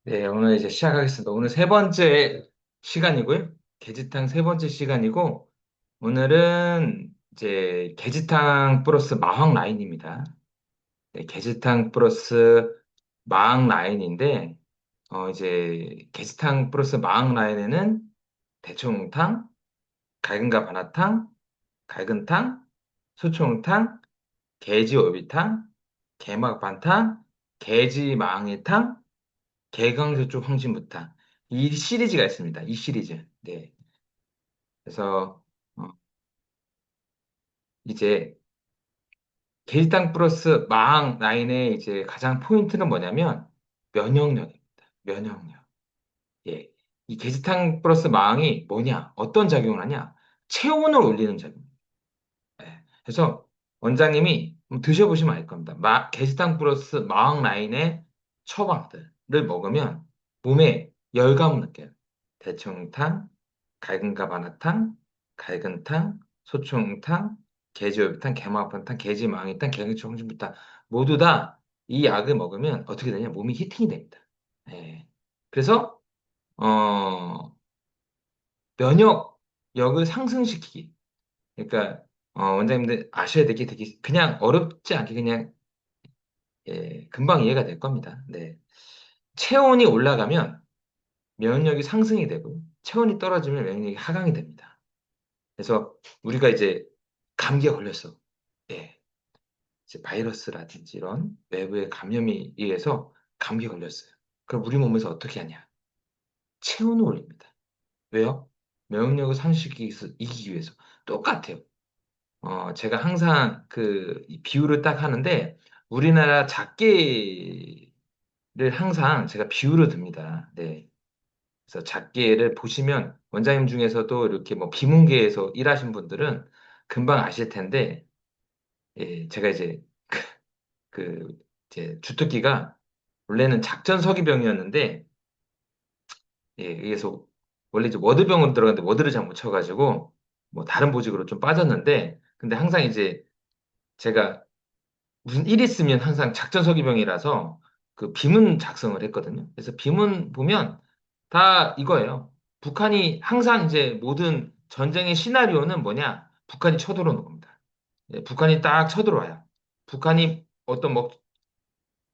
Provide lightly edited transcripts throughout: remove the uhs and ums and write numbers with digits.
네, 오늘 이제 시작하겠습니다. 오늘 세 번째 시간이고요. 게지탕 세 번째 시간이고, 오늘은 이제 게지탕 플러스 마황 라인입니다. 네, 게지탕 플러스 마황 라인인데, 이제 게지탕 플러스 마황 라인에는 대청탕, 갈근가 바나탕, 갈근탕, 소청탕, 게지오비탕, 개막반탕, 게지망이탕, 개강저쪽 황진부탕 이 시리즈가 있습니다. 이 시리즈. 네. 그래서 어, 이제 게리탕 플러스 마항 라인의 이제 가장 포인트는 뭐냐면 면역력입니다. 면역력. 예. 이 게지탕 플러스 마항이 뭐냐? 어떤 작용을 하냐? 체온을 올리는 작용. 예. 그래서 원장님이 한번 드셔보시면 알 겁니다. 게시탕 플러스 마왕 라인의 처방들을 먹으면 몸에 열감을 느껴요. 대청탕, 갈근가바나탕, 갈근탕, 소총탕, 개지오비탕, 개마판탕, 개지망이탕, 개근청진부탕 모두 다 이 약을 먹으면 어떻게 되냐? 몸이 히팅이 됩니다. 예. 그래서 어, 면역력을 상승시키기. 그러니까 원장님들 아셔야 될 게 되게 그냥 어렵지 않게 그냥 금방 이해가 될 겁니다. 네. 체온이 올라가면 면역력이 상승이 되고 체온이 떨어지면 면역력이 하강이 됩니다. 그래서 우리가 이제 감기에 걸렸어. 예. 이제 바이러스라든지 이런 외부의 감염에 의해서 감기에 걸렸어요. 그럼 우리 몸에서 어떻게 하냐? 체온을 올립니다. 왜요? 면역력을 상승시키기 위해서. 똑같아요. 제가 항상 이 비유를 딱 하는데, 우리나라 작게를 항상 제가 비유를 듭니다. 네. 그래서 작게를 보시면, 원장님 중에서도 이렇게 뭐 비문계에서 일하신 분들은 금방 아실 텐데, 예, 제가 이제 그, 이제 주특기가 원래는 작전서기병이었는데, 예, 그래서 원래 이제 워드병으로 들어갔는데 워드를 잘못 쳐가지고, 뭐 다른 보직으로 좀 빠졌는데, 근데 항상 이제 제가 무슨 일 있으면 항상 작전서기병이라서 그 비문 작성을 했거든요. 그래서 비문 보면 다 이거예요. 북한이 항상 이제 모든 전쟁의 시나리오는 뭐냐? 북한이 쳐들어오는 겁니다. 예, 북한이 딱 쳐들어와요. 북한이 어떤 뭐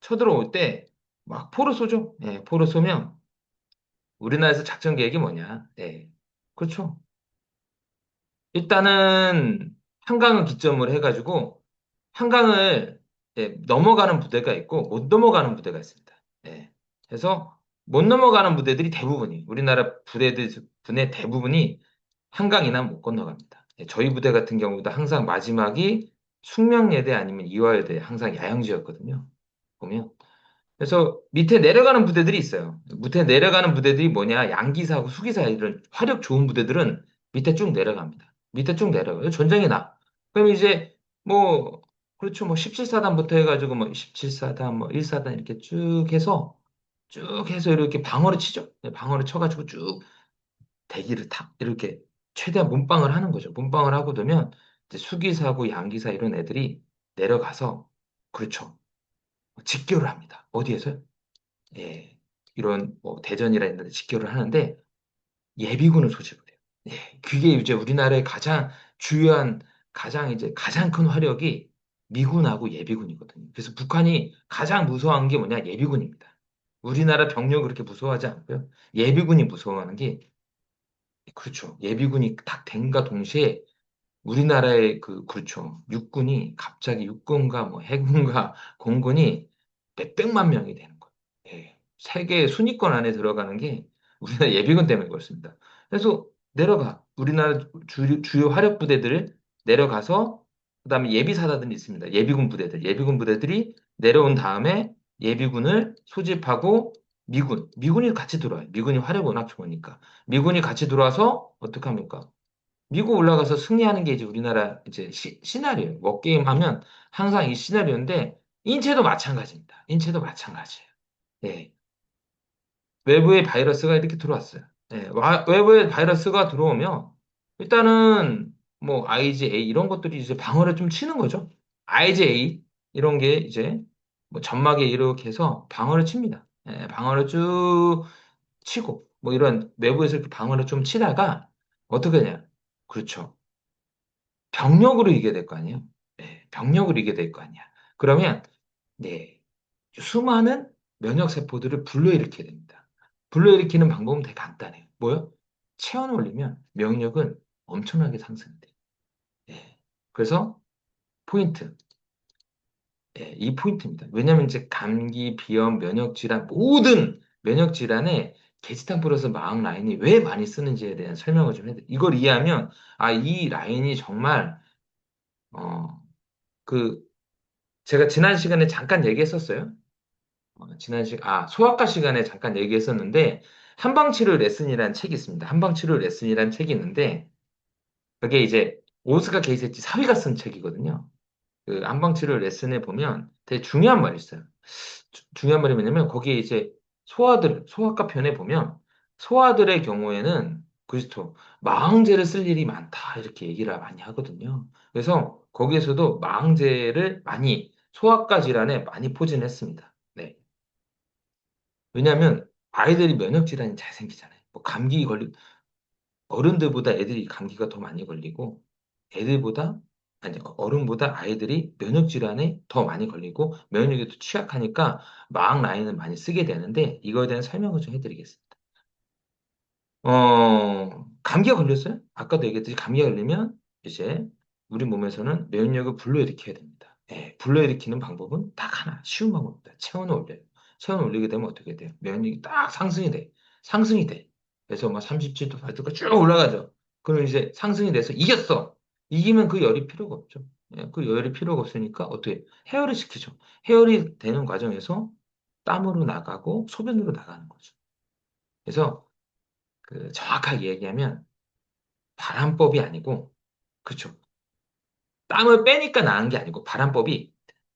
쳐들어올 때 막 포를 쏘죠. 예, 포를 쏘면 우리나라에서 작전 계획이 뭐냐? 예, 그렇죠. 일단은 한강을 기점으로 해가지고 한강을 넘어가는 부대가 있고 못 넘어가는 부대가 있습니다. 예. 그래서 못 넘어가는 부대들이 대부분이 우리나라 분의 대부분이 한강이나 못 건너갑니다. 예, 저희 부대 같은 경우도 항상 마지막이 숙명여대 아니면 이화여대 항상 야영지였거든요. 보면 그래서 밑에 내려가는 부대들이 있어요. 밑에 내려가는 부대들이 뭐냐? 양기사하고 수기사 이런 화력 좋은 부대들은 밑에 쭉 내려갑니다. 밑에 쭉 내려가요. 전쟁이 나. 그럼 이제 뭐 그렇죠. 뭐 17사단부터 해가지고 뭐 17사단, 뭐 1사단 이렇게 쭉 해서 이렇게 방어를 치죠. 네, 방어를 쳐가지고 쭉 대기를 탁 이렇게 최대한 몸빵을 하는 거죠. 몸빵을 하고 되면 이제 수기사고 양기사 이런 애들이 내려가서 그렇죠. 직교를 합니다. 어디에서요? 예, 이런 뭐 대전이라 했는데 직교를 하는데 예비군을 소집을 해요. 예, 그게 이제 우리나라의 가장 주요한 가장 큰 화력이 미군하고 예비군이거든요. 그래서 북한이 가장 무서워하는 게 뭐냐? 예비군입니다. 우리나라 병력을 그렇게 무서워하지 않고요. 예비군이 무서워하는 게 그렇죠. 예비군이 딱 된과 동시에 우리나라의 그렇죠. 육군이 갑자기 육군과 뭐 해군과 공군이 몇백만 명이 되는 거예요. 예. 세계 순위권 안에 들어가는 게 우리나라 예비군 때문에 그렇습니다. 그래서 내려가. 우리나라 주요 화력 부대들을 내려가서 그다음에 예비사단들이 있습니다. 예비군 부대들. 예비군 부대들이 내려온 다음에 예비군을 소집하고 미군이 같이 들어와요. 미군이 화력이 워낙 좋으니까. 미군이 같이 들어와서 어떻게 합니까? 미국 올라가서 승리하는 게 이제 우리나라 이제 시나리오예요. 워게임 하면 항상 이 시나리오인데 인체도 마찬가지입니다. 인체도 마찬가지예요. 예. 외부의 바이러스가 이렇게 들어왔어요. 예. 외부의 바이러스가 들어오면 일단은 뭐 IgA 이런 것들이 이제 방어를 좀 치는 거죠. IgA 이런 게 이제 뭐 점막에 이렇게 해서 방어를 칩니다. 방어를 쭉 치고, 뭐 이런 외부에서 이렇게 방어를 좀 치다가 어떻게 되냐? 그렇죠. 병력으로 이겨야 될 거 아니에요? 병력으로 이겨야 될 거 아니야. 그러면, 네, 수많은 면역 세포들을 불러일으켜야 됩니다. 불러일으키는 방법은 되게 간단해요. 뭐요? 체온을 올리면免疫力은 엄청나게 상승이 돼요. 예. 그래서 포인트, 이 포인트입니다. 왜냐하면 이제 감기, 비염, 면역 질환 모든 면역 질환에 게시탄 플러스 마악 라인이 왜 많이 쓰는지에 대한 설명을 좀 해야 돼요. 이걸 이해하면 이 라인이 정말 어, 그 제가 지난 시간에 잠깐 얘기했었어요. 소아과 시간에 잠깐 얘기했었는데 한방치료 레슨이라는 책이 있습니다. 한방치료 레슨이라는 책이 있는데 그게 이제 오스카 게이세치 사위가 쓴 책이거든요. 그 한방치료 레슨에 보면 되게 중요한 말이 있어요. 중요한 말이 뭐냐면 거기에 이제 소아과 편에 보면 소아들의 경우에는 그렇죠. 마항제를 쓸 일이 많다. 이렇게 얘기를 많이 하거든요. 그래서 거기에서도 마항제를 많이 소아과 질환에 많이 포진했습니다. 네. 왜냐하면 아이들이 면역 질환이 잘 생기잖아요. 뭐 감기 걸리 어른들보다 애들이 감기가 더 많이 걸리고 애들보다 아니 어른보다 아이들이 면역 질환에 더 많이 걸리고 면역력이 더 취약하니까 마악 라인을 많이 쓰게 되는데 이거에 대한 설명을 좀 해드리겠습니다. 감기가 걸렸어요? 아까도 얘기했듯이 감기가 걸리면 이제 우리 몸에서는 면역력을 불러일으켜야 됩니다. 불러일으키는 방법은 딱 하나, 쉬운 방법입니다. 체온을 올려요. 체온을 올리게 되면 어떻게 돼요? 면역력이 딱 상승이 돼. 상승이 돼. 그래서 막 37도, 8도가 쭉 올라가죠. 그럼 이제 상승이 돼서 이겼어. 이기면 그 열이 필요가 없죠. 그 열이 필요가 없으니까 어떻게 해열을 시키죠. 해열이 되는 과정에서 땀으로 나가고 소변으로 나가는 거죠. 그래서 그 정확하게 얘기하면 바람법이 아니고, 그쵸. 땀을 빼니까 나은 게 아니고, 바람법이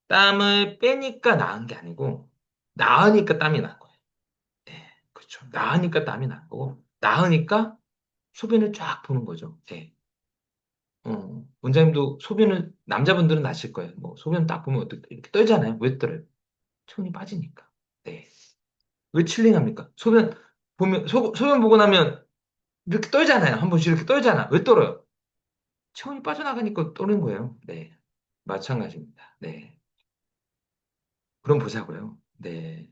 땀을 빼니까 나은 게 아니고, 나으니까 땀이 난 거예요. 그쵸. 나으니까 땀이 난 거고, 나으니까 소변을 쫙 보는 거죠. 원장님도 소변을, 남자분들은 아실 거예요. 뭐, 소변 딱 보면 어떻게, 이렇게 떨잖아요. 왜 떨어요? 체온이 빠지니까. 네. 왜 칠링합니까? 소변 보고 나면 이렇게 떨잖아요. 한 번씩 이렇게 떨잖아. 왜 떨어요? 체온이 빠져나가니까 떠는 거예요. 네. 마찬가지입니다. 네. 그럼 보자고요. 네.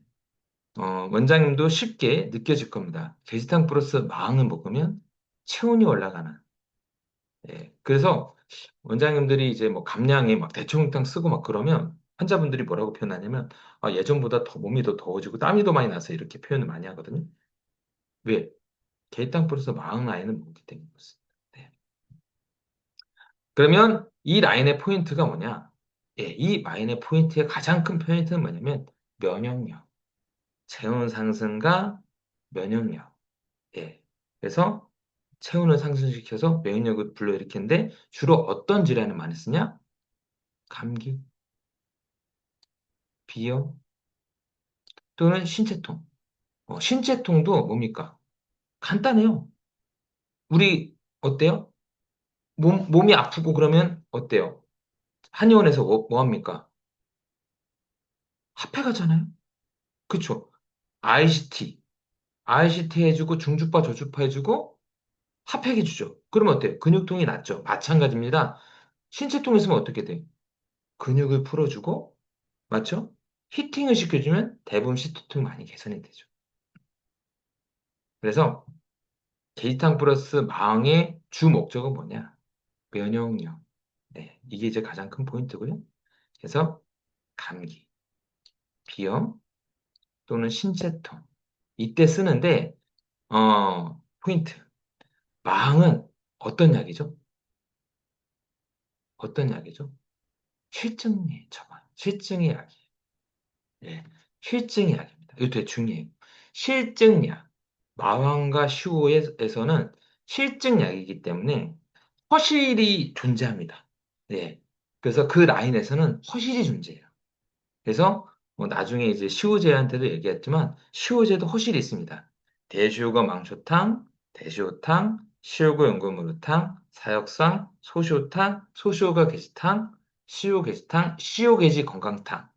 원장님도 쉽게 느껴질 겁니다. 베지탕 플러스 마항을 먹으면 체온이 올라가는. 네. 그래서 원장님들이 이제 뭐 감량에 막 대청탕 쓰고 막 그러면 환자분들이 뭐라고 표현하냐면 예전보다 더 몸이 더 더워지고 땀이 더 많이 나서 이렇게 표현을 많이 하거든요. 왜? 게이탕 플러스 마항 라인을 먹기 때문에 그렇습니다. 네. 그러면 이 라인의 포인트가 뭐냐? 이 라인의 포인트의 가장 큰 포인트는 뭐냐면 면역력, 체온 상승과 면역력. 예. 그래서 체온을 상승시켜서 면역력을 불러일으키는데 주로 어떤 질환을 많이 쓰냐? 감기, 비염 또는 신체통. 신체통도 뭡니까? 간단해요. 우리 어때요? 몸이 아프고 그러면 어때요? 한의원에서 뭐 합니까? 합해 가잖아요. 그쵸? ICT. ICT 해주고 중주파 저주파 해주고 핫팩 해주죠. 그러면 어때요? 근육통이 낫죠. 마찬가지입니다. 신체통 있으면 어떻게 돼? 근육을 풀어주고 맞죠? 히팅을 시켜주면 대부분 신체통이 많이 개선이 되죠. 그래서 게이탕 플러스 마왕의 주 목적은 뭐냐? 면역력. 네, 이게 이제 가장 큰 포인트고요. 그래서 감기, 비염 또는 신체통 이때 쓰는데 포인트. 마왕은 어떤 약이죠? 어떤 약이죠? 실증의 처방, 실증의 약이에요. 예, 실증의 약입니다. 이거 되게 중요해요. 실증약, 마왕과 슈에서는 실증약이기 때문에 허실이 존재합니다. 예, 그래서 그 라인에서는 허실이 존재해요. 그래서 뭐 나중에 이제 시우제한테도 얘기했지만 시우제도 허실이 있습니다. 대시우가 망초탕, 대시우탕, 시우가 연고무르탕, 사역상, 소시오탕, 소시오가 게시탕, 시우게시탕, 시우게지 건강탕.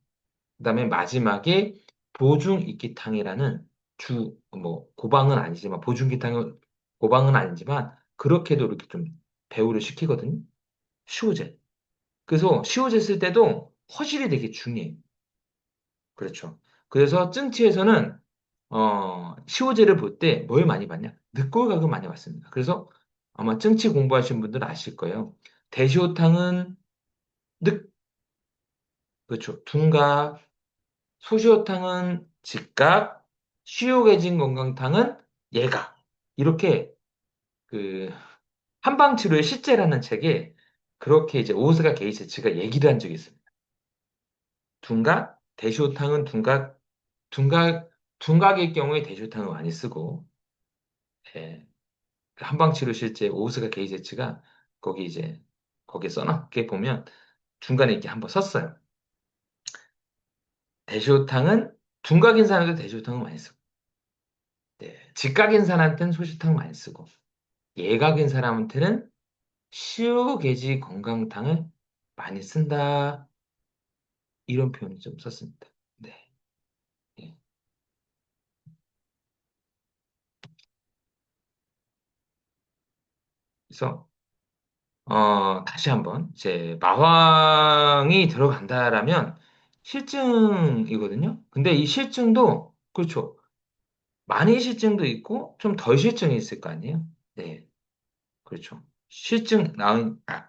그다음에 마지막에 보중익기탕이라는 뭐, 고방은 아니지만, 고방은 아니지만, 그렇게도 이렇게 좀 배우를 시키거든요. 시호제. 그래서 시호제 쓸 때도 허실이 되게 중요해요. 그렇죠. 그래서 증치에서는 시호제를 볼 때 뭘 많이 봤냐? 늑골각을 많이 봤습니다. 그래서 아마 증치 공부하신 분들은 아실 거예요. 대시호탕은 늑, 그렇죠. 둔각, 소시호탕은 직각, 시호개진 건강탕은 예각. 이렇게 그 한방치료의 실제라는 책에 그렇게 이제 오스가 게이세츠가 얘기를 한 적이 있습니다. 둔각, 대시호탕은 둔각일 경우에 대시호탕을 많이 쓰고, 예, 그 한방치료 실제 오스가 게이세츠가 거기 이제 거기에 써놨게 보면 중간에 이렇게 한번 썼어요. 대시호탕은 둔각인 사람도 대시호탕을 많이 쓰고, 네, 직각인 사람한테는 소시탕을 많이 쓰고, 예각인 사람한테는 시우게지 건강탕을 많이 쓴다. 이런 표현을 좀 썼습니다. 네. 예. 그래서 다시 한번 이제 마황이 들어간다라면 실증이거든요. 근데 이 실증도 그렇죠. 많이 실증도 있고 좀 덜 실증이 있을 거 아니에요. 네, 그렇죠. 실증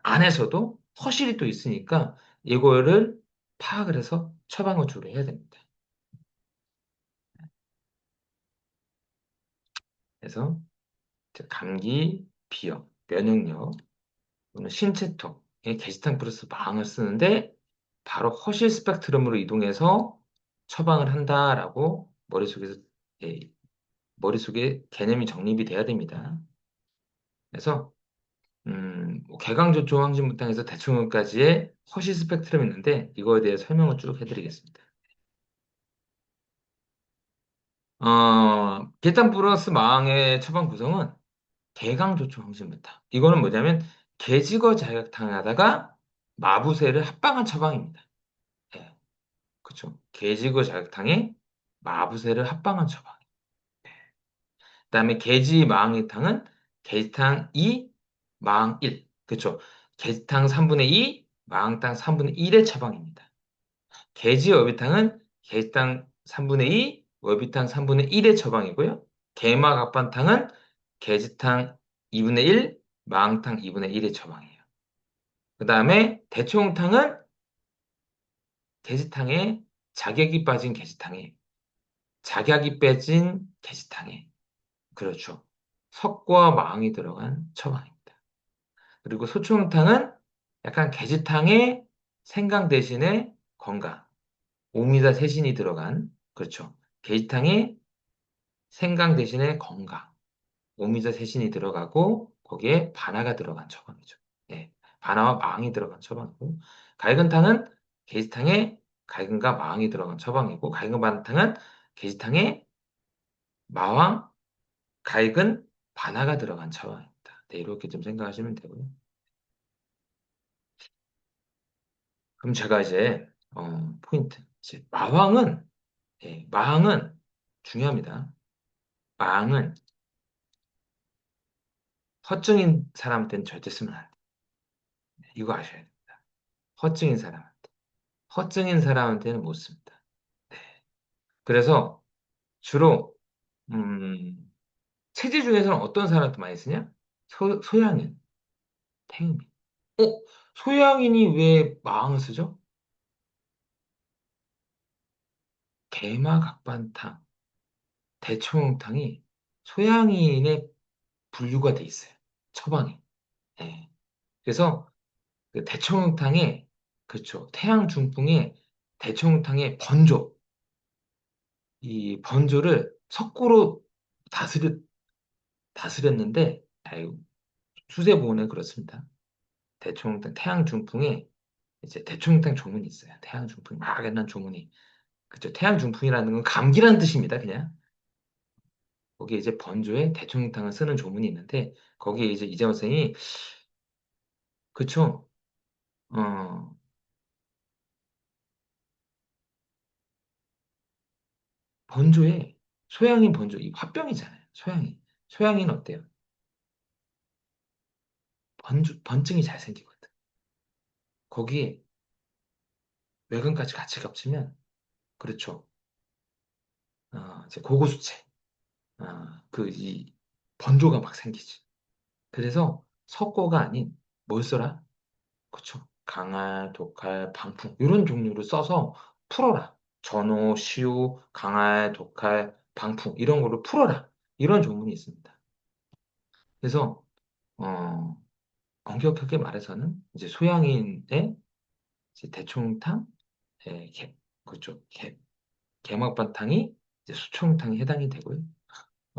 안에서도 허실이 또 있으니까 이거를 파악을 해서 처방을 주로 해야 됩니다. 그래서 이제 감기, 비염, 면역력, 또는 신체톡의 게시탄 플러스 망을 쓰는데 바로 허실 스펙트럼으로 이동해서 처방을 한다라고 예, 머릿속에 개념이 정립이 돼야 됩니다. 그래서 뭐 개강조초 항진부탕에서 대충까지의 허실 스펙트럼이 있는데 이거에 대해 설명을 쭉 해드리겠습니다. 게탄 플러스 망의 처방 구성은 개강조초 항진부탕. 이거는 뭐냐면 개직어 자격탕하다가 마부세를 합방한 처방입니다. 예. 그쵸. 계지구 자격탕에 마부세를 합방한 처방. 그다음에 계지 마항리탕은 계지탕 2, 마항 1. 그쵸. 계지탕 3분의 2, 마항탕 3분의 1의 처방입니다. 계지 어비탕은 계지탕 3분의 2, 월비탕 3분의 1의 처방이고요. 계마 갑반탕은 계지탕 2분의 1, 마항탕 2분의 1의 처방이에요. 그다음에 대초홍탕은 계지탕에 자객이 빠진 계지탕에 작약이 빼진 게시탕에 그렇죠. 석과 망이 들어간 처방입니다. 그리고 소초탕은 약간 게시탕에 생강 대신에 건강, 오미자 세신이 들어간 그렇죠. 게시탕에 생강 대신에 건강, 오미자 세신이 들어가고 거기에 바나가 들어간 처방이죠. 네, 바나와 망이 들어간 처방이고 갈근탕은 게시탕에 갈근과 망이 들어간 처방이고 갈근반탕은 게시탕에 마왕 갈근 반화가 들어간 차원입니다. 네, 이렇게 좀 생각하시면 되고요. 그럼 제가 이제 포인트. 이제 마왕은 중요합니다. 마왕은 허증인 사람한테는 절대 쓰면 안 돼요. 이거 아셔야 돼요. 허증인 사람한테. 허증인 사람한테는 못 씁니다. 네. 그래서 주로 음, 체질 중에서는 어떤 사람한테 많이 쓰냐? 소양인, 태음인. 어? 소양인이 왜 마왕을 쓰죠? 개마각반탕. 대청탕이 소양인의 분류가 돼 있어요. 처방에. 예. 그래서 그 대청탕에 그렇죠. 태양 중풍에 대청탕의 이 번조를 석고로 다스렸 다스렸는데 아유 수세보호는 그렇습니다. 대청탕 태양 중풍에 이제 대청탕 조문이 있어요. 태양 중풍 막연한 조문이 그렇죠. 태양 중풍이라는 건 감기라는 뜻입니다. 그냥 거기에 이제 번조에 대청탕을 쓰는 조문이 있는데 거기에 이제 이재원 선생이 그쵸? 어, 번조에 소양인 번조, 이 화병이잖아요. 소양인. 소양인은 어때요? 번증이 잘 생기거든. 거기에 외근까지 같이 겹치면, 그렇죠. 이제 고고수체, 이 번조가 막 생기지. 그래서 석고가 아닌 뭘 써라? 그쵸. 강할, 독할, 방풍 이런 종류를 써서 풀어라. 전호, 시우, 강할, 독할, 방풍 이런 걸로 풀어라. 이런 조문이 있습니다. 그래서 어, 엄격하게 말해서는 이제 소양인의 이제 대총탕, 그렇죠. 개막반탕이 이제 수총탕에 해당이 되고요.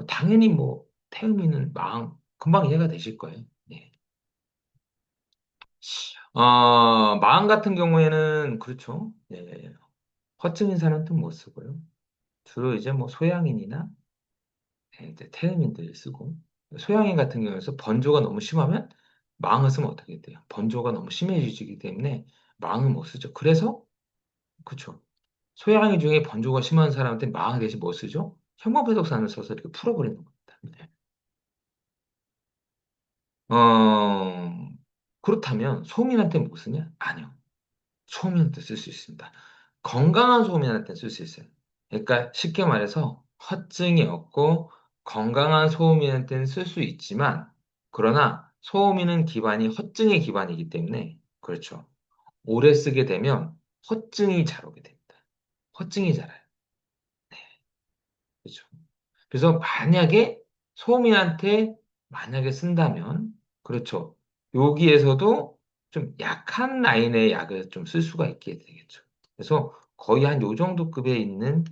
당연히 뭐 태음이는 마음 금방 이해가 되실 거예요. 예. 마음 같은 경우에는 그렇죠. 예. 허증 인사는 또 못 쓰고요. 주로 이제 뭐 소양인이나 이제 태음인들 쓰고 소양인 같은 경우에서 번조가 너무 심하면 망을 쓰면 어떻게 돼요? 번조가 너무 심해지기 때문에 망을 못 쓰죠. 그래서 그렇죠. 소양인 중에 번조가 심한 사람한테 망 대신 뭐 쓰죠? 형광패독산을 써서 이렇게 풀어버리는 겁니다. 네. 어, 그렇다면 소민한테 뭐 쓰냐? 아니요. 소민한테 쓸 수 있습니다. 건강한 소민한테 쓸 수 있어요. 그러니까 쉽게 말해서 허증이 없고 건강한 소음인한테는 쓸 수 있지만 그러나 소음인은 기반이 허증의 기반이기 때문에 그렇죠. 오래 쓰게 되면 허증이 잘 오게 됩니다. 허증이 자라요. 그렇죠. 그래서 만약에 소음인한테 만약에 쓴다면 그렇죠. 여기에서도 좀 약한 라인의 약을 좀 쓸 수가 있게 되겠죠. 그래서 거의 한 요 정도 급에 있는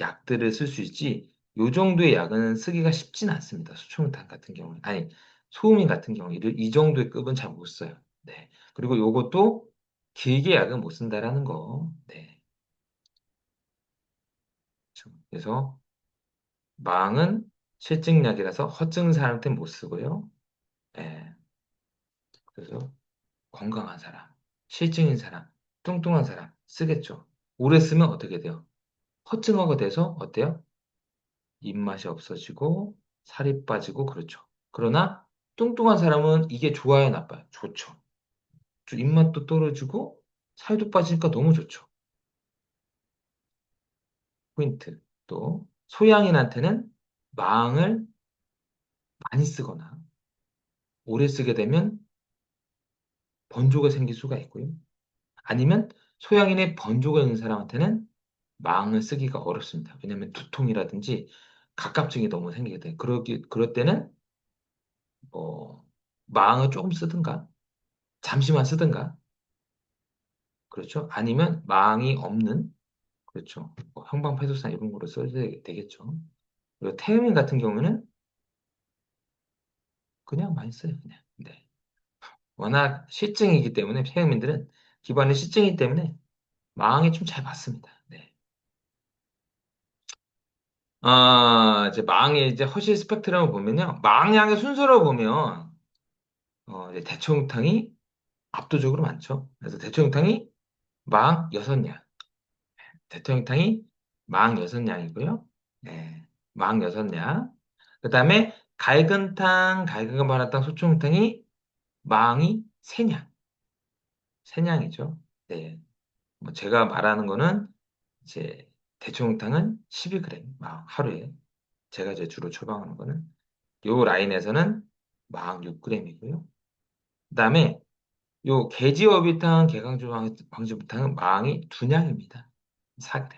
약들을 쓸 수 있지, 요 정도의 약은 쓰기가 쉽진 않습니다. 수초무탄 같은 경우는. 아니, 소음인 같은 경우, 이 정도의 급은 잘 못 써요. 네. 그리고 요것도 길게 약은 못 쓴다라는 거. 네. 그렇죠. 그래서 망은 실증약이라서 허증 사람한테 못 쓰고요. 네. 그래서 건강한 사람, 실증인 사람, 뚱뚱한 사람 쓰겠죠. 오래 쓰면 어떻게 돼요? 허증어가 돼서 어때요? 입맛이 없어지고 살이 빠지고 그렇죠. 그러나 뚱뚱한 사람은 이게 좋아요, 나빠요? 좋죠. 입맛도 떨어지고 살도 빠지니까 너무 좋죠. 포인트. 또 소양인한테는 망을 많이 쓰거나 오래 쓰게 되면 번조가 생길 수가 있고요. 아니면 소양인의 번조가 있는 사람한테는 망을 쓰기가 어렵습니다. 왜냐하면 두통이라든지 갑갑증이 너무 생기게 돼. 그럴 때는 망을 조금 쓰든가 잠시만 쓰든가 그렇죠. 아니면 망이 없는 그렇죠. 형방패소산 이런 거로 써야 되겠죠. 그리고 태음인 같은 경우는 그냥 많이 써요. 그냥. 네. 워낙 실증이기 때문에 태음인들은 기반이 실증이기 때문에 망이 좀 잘 맞습니다. 네. 이제 망의 이제 허실 스펙트럼을 보면요. 망량의 순서로 보면 이제 대청탕이 압도적으로 많죠. 그래서 대청탕이 망 6냥, 대청탕이 망 6냥이고요. 네. 망 6냥. 그다음에 갈근탕, 갈근과 마라탕, 소총탕이 망이 3냥, 3냥이죠. 네. 뭐 제가 말하는 거는 이제 대청탕은 12g 망 하루에 제가 이제 주로 처방하는 거는 요 라인에서는 망 6g이고요. 그다음에 요 개지어비탕, 개강주 방지부탕은 망이 2냥입니다. 4g.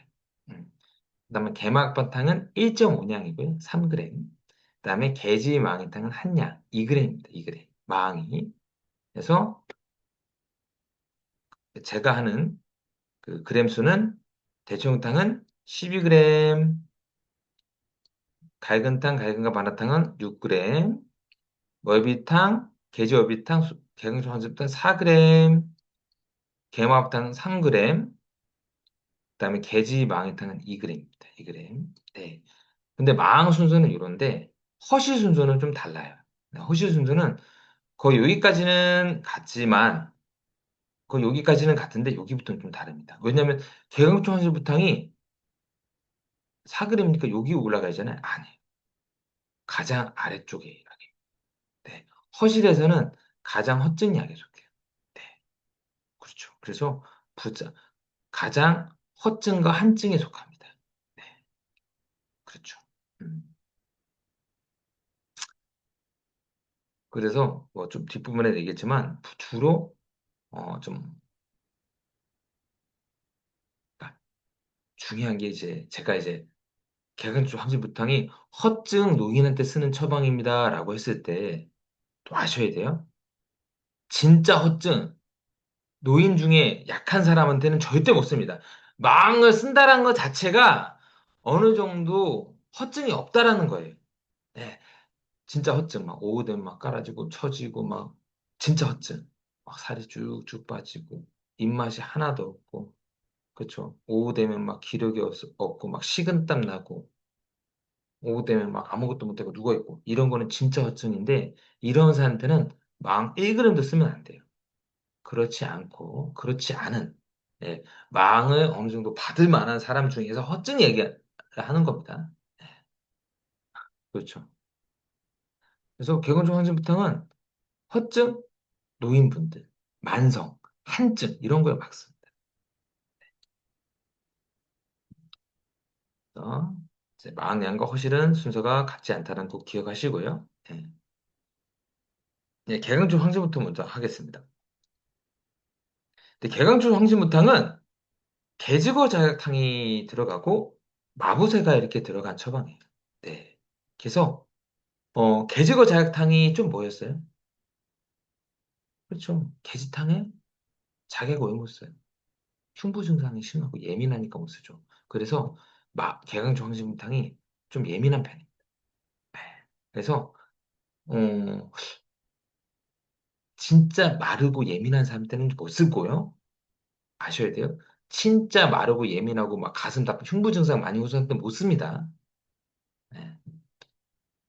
그다음에 개막바탕은 1.5냥이고요. 3g. 그다음에 개지망이탕은 1냥, 2g입니다. 2g. 망이. 그래서 제가 하는 그 그램 수는 대청탕은 12g, 갈근탕, 갈근과 마라탕은 6g, 멀비탕, 개지어비탕, 개강주 방지부탕 4g, 개막바탕 3g, 그다음에 개지 망이탕은 2g입니다. 2g. 네. 근데 망 순서는 이런데 허시 순서는 좀 달라요. 네, 허시 순서는 거의 여기까지는 같지만 거의 여기까지는 같은데 여기부터는 좀 다릅니다. 왜냐하면 개강총 한실부탕이 사그립니까? 여기 올라가잖아요. 아니에요. 가장 아래쪽에 약이. 네. 허실에서는 가장 허증 약에 속해요. 네. 그렇죠. 그래서 부자, 가장 허증과 한증에 속합니다. 네. 그렇죠. 음. 그래서 뭐 좀 뒷부분에 얘기했지만 주로 좀 그러니까 중요한 게 이제 제가 이제 개근조 항진부탕이 허증 노인한테 쓰는 처방입니다라고 했을 때 또 아셔야 돼요. 진짜 허증 노인 중에 약한 사람한테는 절대 못 씁니다. 망을 쓴다는 것 자체가 어느 정도 허증이 없다라는 거예요. 네, 진짜 허증 막 오후 되면 막 깔아지고 처지고 막 진짜 허증 막 살이 쭉쭉 빠지고 입맛이 하나도 없고 그렇죠. 오후 되면 막 기력이 없고 막 식은땀 나고 오후 되면 막 아무것도 못하고 누워있고 이런 거는 진짜 허증인데 이런 사람한테는 망 1g도 쓰면 안 돼요. 그렇지 않고 그렇지 않은 예, 망을 어느 정도 받을 만한 사람 중에서 허증 얘기하는 겁니다. 그렇죠. 그래서 개건조 항진부탕은 허증, 노인분들, 만성, 한증 이런 거에 맞습니다. 그래서 이제 망약과 허실은 순서가 같지 않다는 거 기억하시고요. 예. 네, 개건조 항진부터 먼저 하겠습니다. 근데 개건조 항진부탕은 개즈거 자약탕이 들어가고 마부새가 이렇게 들어간 처방이에요. 네. 그래서 개즈거 자약탕이 좀 뭐였어요? 그렇죠. 게지탕에 자개가 왜 못 써요? 흉부 증상이 심하고 예민하니까 못 쓰죠. 그래서 개강정신탕이 좀 예민한 편이에요. 네. 그래서 어, 진짜 마르고 예민한 사람한테는 못 쓰고요. 아셔야 돼요. 진짜 마르고 예민하고 막 가슴 답 흉부 증상 많이 오는 사람한테 못 씁니다. 네.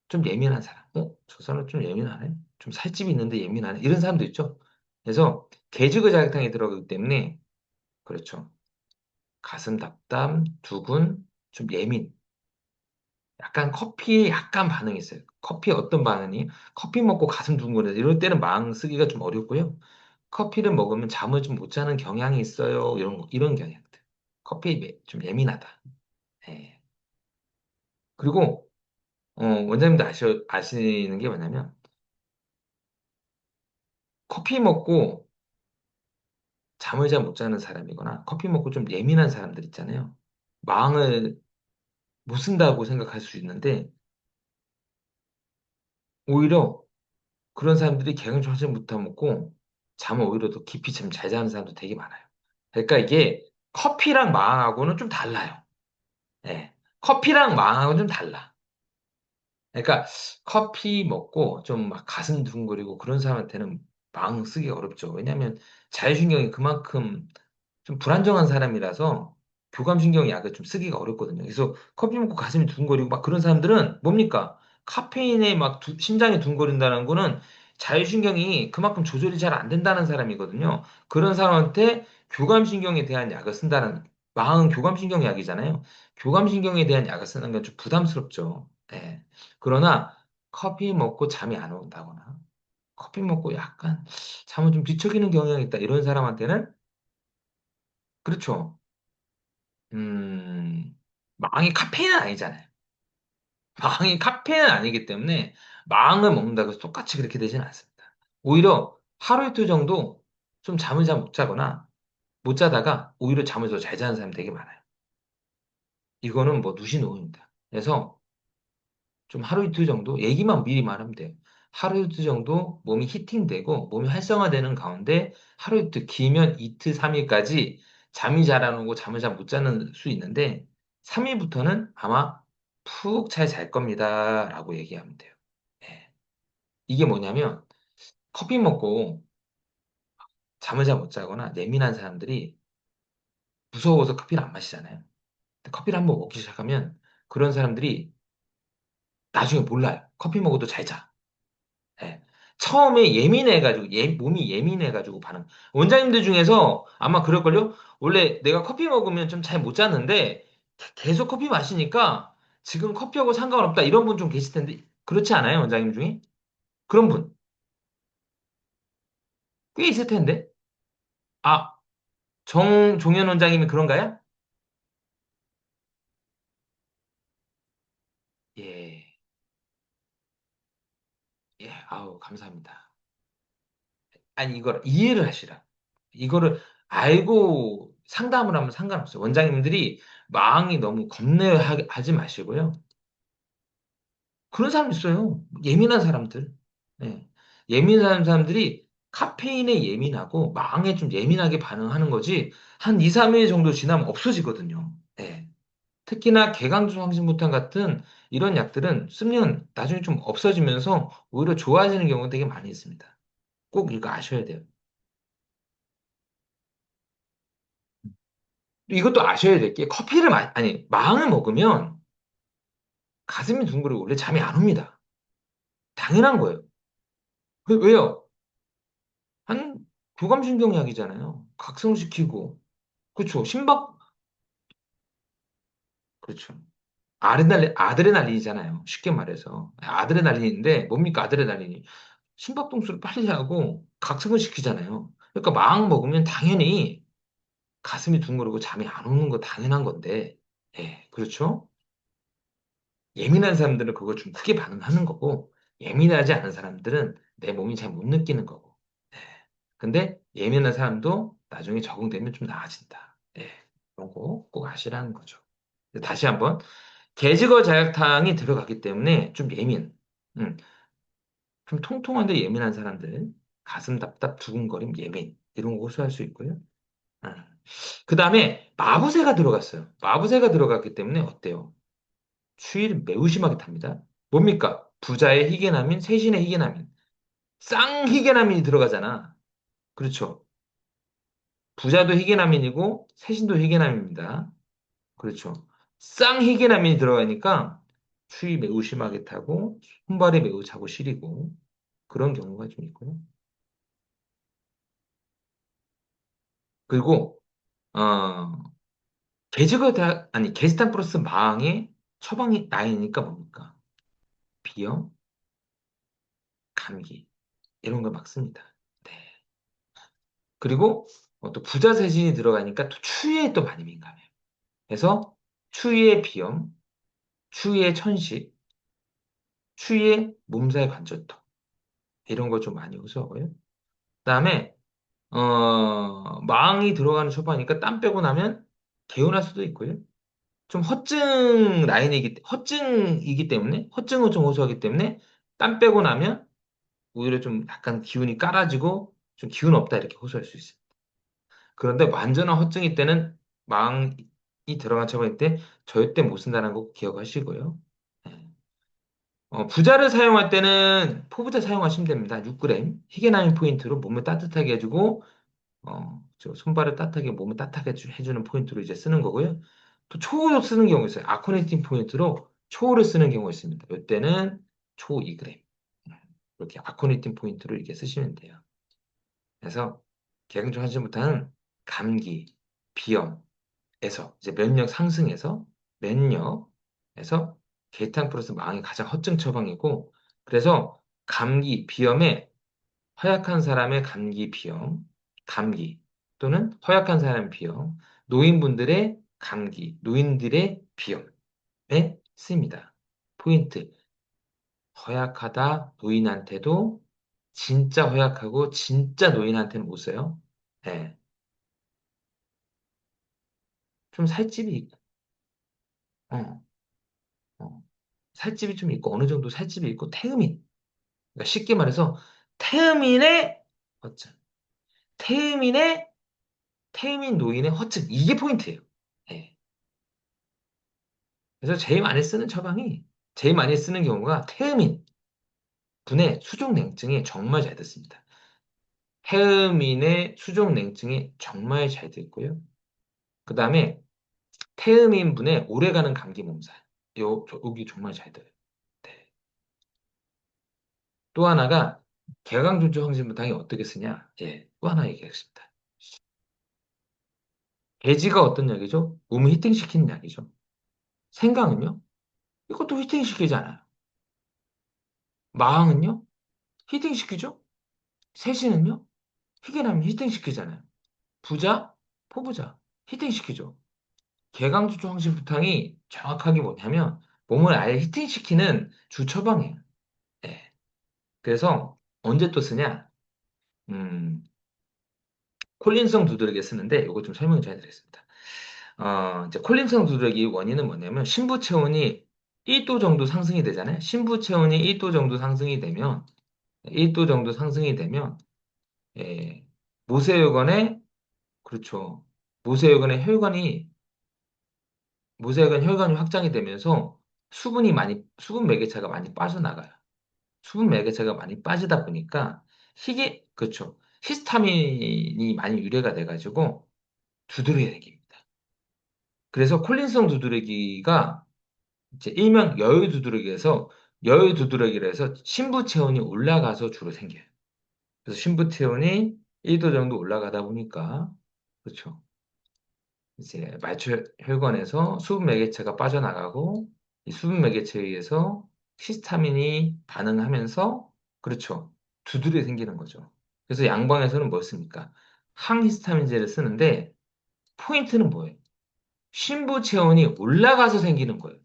좀 예민한 사람. 저 사람 좀 예민하네. 좀 살집이 있는데 예민하네. 이런 사람도 있죠. 그래서 개지그 자격탕이 들어가기 때문에 그렇죠. 가슴 답답, 두근, 좀 예민. 약간 커피에 약간 반응이 있어요. 커피에 어떤 반응이? 커피 먹고 가슴 두근거려. 이럴 때는 망 쓰기가 좀 어렵고요. 커피를 먹으면 잠을 좀 못 자는 경향이 있어요. 이런 경향들. 커피에 좀 예민하다. 예. 그리고, 원장님도 아시는 게 뭐냐면, 커피 먹고 잠을 잘 못 자는 사람이거나, 커피 먹고 좀 예민한 사람들 있잖아요. 망을 못 쓴다고 생각할 수 있는데, 오히려 그런 사람들이 개근초 하지 못하고 잠을 오히려 더 깊이 잠 잘 자는 사람도 되게 많아요. 그러니까 이게 커피랑 망하고는 좀 달라요. 예. 커피랑 망하고는 좀 달라. 그러니까 커피 먹고 좀 막 가슴 두근거리고 그런 사람한테는 망 쓰기 어렵죠. 왜냐하면 자율신경이 그만큼 좀 불안정한 사람이라서 교감신경 약을 좀 쓰기가 어렵거든요. 그래서 커피 먹고 가슴이 두근거리고 막 그런 사람들은 뭡니까? 카페인에 막 심장이 두근거린다는 거는 자율신경이 그만큼 조절이 잘 안 된다는 사람이거든요. 그런 사람한테 교감신경에 대한 약을 쓴다는, 망은 교감신경 약이잖아요. 교감신경에 대한 약을 쓰는 건 좀 부담스럽죠. 예. 그러나 커피 먹고 잠이 안 온다거나 커피 먹고 약간 잠을 좀 뒤척이는 경향이 있다. 이런 사람한테는 그렇죠. 망이 카페인은 아니잖아요. 망이 카페인은 아니기 때문에 망을 먹는다고 해서 똑같이 그렇게 되지는 않습니다. 오히려 하루 이틀 정도 좀 잠을 잘 못 자거나 못 자다가 오히려 잠을 더 잘 자는 사람이 되게 많아요. 이거는 뭐 누시노입니다. 그래서 좀 하루 이틀 정도 얘기만 미리 말하면 돼요. 하루 이틀 정도 몸이 히팅되고 몸이 활성화되는 가운데 하루 이틀 길면 이틀, 3일까지 잠이 잘 안 오고 잠을 잘 못 자는 수 있는데 3일부터는 아마 푹 잘 잘 겁니다라고 얘기하면 돼요. 예. 이게 뭐냐면 커피 먹고 잠을 잘 못 자거나 예민한 사람들이 무서워서 커피를 안 마시잖아요. 근데 커피를 한번 먹기 시작하면 그런 사람들이 나중에 몰라요. 커피 먹어도 잘 자. 예. 처음에 예민해가지고, 몸이 예민해가지고 반응. 원장님들 중에서 아마 그럴걸요? 원래 내가 커피 먹으면 좀 잘 못 자는데, 계속 커피 마시니까 지금 커피하고 상관없다 이런 분 좀 계실 텐데 그렇지 않아요, 원장님 중에? 그런 분 꽤 있을 텐데. 아, 종현 원장님이 그런가요? 예, 예, 아우, 감사합니다. 아니, 이걸 이해를 하시라. 이거를 알고 상담을 하면 상관없어요. 원장님들이 마음이 너무 겁내하지 마시고요. 그런 사람 있어요. 예민한 사람들. 예. 예민한 사람들이 카페인에 예민하고 망에 좀 예민하게 반응하는 거지 한 2, 3일 정도 지나면 없어지거든요. 예. 특히나 개강주 항진부탄 같은 이런 약들은 쓰면 나중에 좀 없어지면서 오히려 좋아지는 경우가 되게 많이 있습니다. 꼭 이거 아셔야 돼요. 이것도 아셔야 될 게 커피를 아니 망을 먹으면 가슴이 둥그리고 원래 잠이 안 옵니다. 당연한 거예요. 왜요? 한 교감신경약이잖아요. 각성시키고 그렇죠. 심박 그렇죠. 아드레날린이잖아요. 쉽게 말해서 아드레날린인데 뭡니까 아드레날린이 심박동수를 빨리 하고 각성을 시키잖아요. 그러니까 막 먹으면 당연히 가슴이 둥그러고 잠이 안 오는 거 당연한 건데 예 그렇죠. 예민한 사람들은 그거 좀 크게 반응하는 거고 예민하지 않은 사람들은 내 몸이 잘 못 느끼는 거고 예. 근데 예민한 사람도 나중에 적응되면 좀 나아진다. 예. 그런 거 꼭 아시라는 거죠. 다시 한번 게지거 자약탕이 들어가기 때문에 좀 음, 좀 통통한데 예민한 사람들, 가슴 답답, 두근거림, 예민 이런 거 호소할 수 있고요. 그 다음에 마부새가 들어갔어요. 마부새가 들어갔기 때문에 어때요? 추위를 매우 심하게 탑니다. 뭡니까? 부자의 희귀남인, 세신의 희귀남인, 쌍희귀남인이 들어가잖아. 그렇죠. 부자도 희귀남인이고 세신도 희귀남입니다. 그렇죠. 쌍희귀남인이 들어가니까 추위 매우 심하게 타고 손발이 매우 차고 시리고 그런 경우가 좀 있고요. 그리고 어 게스탄 플러스 망의 처방이 나이니까 뭡니까? 비염, 감기 이런 걸 막습니다. 네. 그리고 또 부자 세신이 들어가니까 또 추위에 또 많이 민감해요. 그래서 추위에 비염, 추위에 천식, 추위에 몸살 관절통 이런 걸 좀 많이 호소하고요. 그다음에 망이 들어가는 처방이니까 땀 빼고 나면 개운할 수도 있고요. 좀 허증이기 때문에, 허증을 좀 호소하기 때문에 땀 빼고 나면 오히려 좀 약간 기운이 깔아지고 좀 기운 없다 이렇게 호소할 수 있어요. 그런데 완전한 허증일 때는 망이 들어간 처방일 때 절대 못 쓴다는 거 기억하시고요. 네. 부자를 사용할 때는 포부자 사용하시면 됩니다. 6g 희게나민 포인트로 몸을 따뜻하게 해주고 저 손발을 따뜻하게 몸을 따뜻하게 해주는 포인트로 이제 쓰는 거고요. 또 초호로 쓰는 경우 있어요. 아코니틴 포인트로 초호를 쓰는 경우가 있습니다. 이때는 초 2g 이렇게 아코니틴 포인트로 이렇게 쓰시면 돼요. 그래서 개근종 한신부터는 감기, 비염에서 이제 면역 상승에서 면역에서 게이탄 플러스 망이 가장 허증 처방이고 그래서 감기, 비염에 허약한 사람의 감기, 비염, 감기 또는 허약한 사람의 비염, 노인분들의 감기, 노인들의 비염에 쓰입니다. 포인트. 허약하다 노인한테도 진짜 허약하고 진짜 노인한테는 못 써요. 예. 좀 살집이 있고, 어, 살집이 좀 있고, 어느 정도 살집이 있고, 태음인. 그러니까 쉽게 말해서, 태음인의 허증. 태음인의, 태음인 노인의 허증. 이게 포인트예요. 예. 그래서 제일 많이 쓰는 경우가 태음인 분의 수족냉증에 정말 잘 듣습니다. 태음인의 수족냉증에 정말 잘 듣고요. 그 다음에 태음인 분의 오래가는 감기 몸살. 여기 정말 잘 들어요. 네. 또 하나가 개강조초 항진부탕이 어떻게 쓰냐? 예, 또 하나 얘기하겠습니다. 개지가 어떤 약이죠? 몸을 히팅시키는 약이죠. 생강은요? 이것도 히팅시키잖아요. 마항은요? 히팅시키죠? 세신은요? 희귀나면 히팅시키잖아요. 부자, 포부자, 히팅시키죠. 개강주초 황심부탕이 정확하게 뭐냐면 몸을 아예 히팅시키는 주 처방이에요. 예. 그래서 언제 또 쓰냐? 음, 콜린성 두드러기에 쓰는데 이거 좀 설명 좀 해드리겠습니다. 이제 콜린성 두드러기 원인은 뭐냐면 신부 체온이 1도 정도 상승이 되잖아요. 신부 체온이 1도 정도 상승이 되면 1도 정도 상승이 되면 예, 모세혈관에 그렇죠. 모세혈관의 혈관이 모세혈관 혈관이 확장이 되면서 수분 매개체가 많이 빠져나가요. 수분 매개체가 많이 빠지다 보니까 그렇죠. 히스타민이 많이 유래가 돼가지고 두드러기가 생깁니다. 그래서 콜린성 두드러기가 이제 일명 여유 두드러기에서 여유 두드러기를 해서 신부 체온이 올라가서 주로 생겨요. 그래서 신부 체온이 1도 정도 올라가다 보니까 그렇죠. 이제 말초 혈관에서 수분 매개체가 빠져나가고 이 수분 매개체에 의해서 히스타민이 반응하면서 그렇죠. 두드려 생기는 거죠. 그래서 양방에서는 뭐 씁니까? 항히스타민제를 쓰는데 포인트는 뭐예요? 신부 체온이 올라가서 생기는 거예요.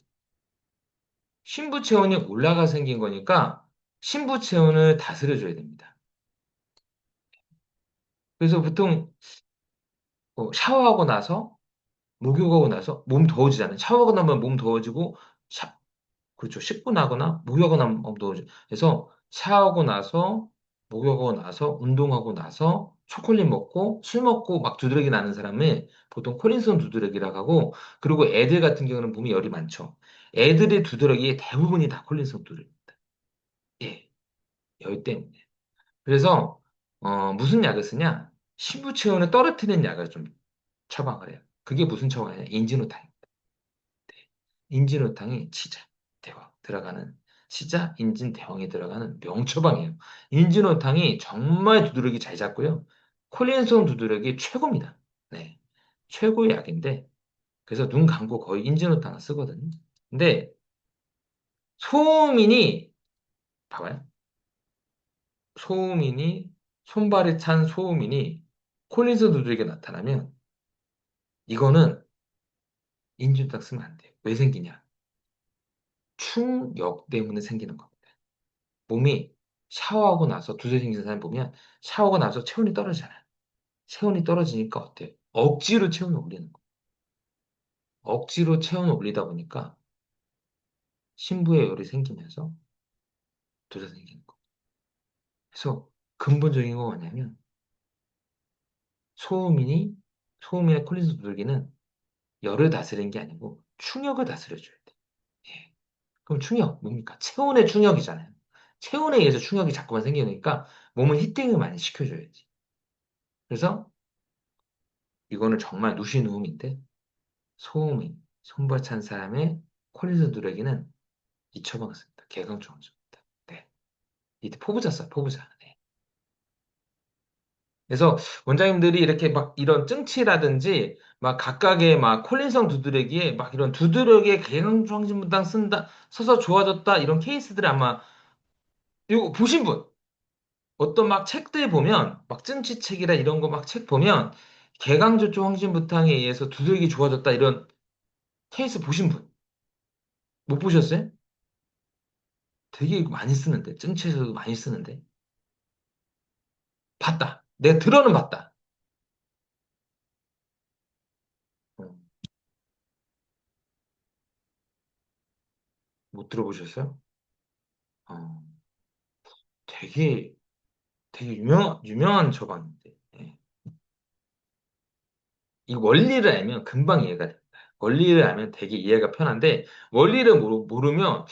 신부 체온이 올라가서 생긴 거니까 신부 체온을 다스려줘야 됩니다. 그래서 보통 샤워하고 나서 목욕하고 나서 몸 더워지잖아요. 샤워하고 나면 몸 더워지고 그렇죠. 씻고 나거나 목욕하고 나면 몸 더워져. 그래서 샤워하고 나서 목욕하고 나서 운동하고 나서 초콜릿 먹고 술 먹고 막 두드러기 나는 사람을 보통 콜린성 두드러기라고 하고 그리고 애들 같은 경우는 몸이 열이 많죠. 애들의 두드러기의 대부분이 다 콜린성 두드러기입니다. 예, 열 때문에. 그래서 무슨 약을 쓰냐? 신부 체온을 떨어뜨리는 약을 좀 처방을 해요. 그게 무슨 처방이냐? 인지노타입니다. 인진우탕이 치자, 대왕 들어가는 치자, 인진, 대왕이 들어가는 명처방이에요. 인진우탕이 정말 두드러기 잘 잡고요. 콜린성 두드러기 최고입니다. 네, 최고의 약인데 그래서 눈 감고 거의 인진우탕을 쓰거든요. 근데 소음인이 봐봐요. 소음인이 손발이 찬 소음인이 콜린성 두드러기가 나타나면 이거는 인진우탕 쓰면 안 돼요. 왜 생기냐? 충격 때문에 생기는 겁니다. 몸이 샤워하고 나서 두세 생긴 사람 보면 샤워하고 나서 체온이 떨어지잖아요. 체온이 떨어지니까 어때요? 억지로 체온을 올리는 거예요. 억지로 체온을 올리다 보니까 신부의 열이 생기면서 두세 생기는 거예요. 그래서 근본적인 건 뭐냐면 소음인이 소음인의 콜린스 두들기는 열을 다스리는 게 아니고 충격을 다스려줘야 돼. 예. 그럼 충격 뭡니까? 체온의 충격이잖아요. 체온에 의해서 충격이 자꾸만 생기니까 몸은 히팅을 많이 시켜줘야지. 그래서 이거는 정말 누시누움인데 소음이 손발 찬 사람의 콜린스 누르기는 잊혀먹었습니다. 개강정주입니다. 네. 이때 포부자 써요, 포부자. 네. 그래서 원장님들이 이렇게 막 이런 증치라든지 막 각각의 막 콜린성 두드러기에 막 이런 두드러기에 개강정신분당 쓴다, 써서 좋아졌다 이런 케이스들 아마 이거 보신 분 어떤 막 책들 보면 막 증치 책이라 이런 거 막 책 보면 개강조초 황신부탕에 의해서 두드러기 좋아졌다 이런 케이스 보신 분 못 보셨어요? 되게 많이 쓰는데, 증치에서도 많이 쓰는데. 봤다. 내가 들어는 봤다. 어, 못 들어보셨어요? 어, 되게, 되게 유명한 처방인데. 예. 이 원리를 알면 금방 이해가 됩니다. 원리를 알면 되게 이해가 편한데, 원리를 모르면,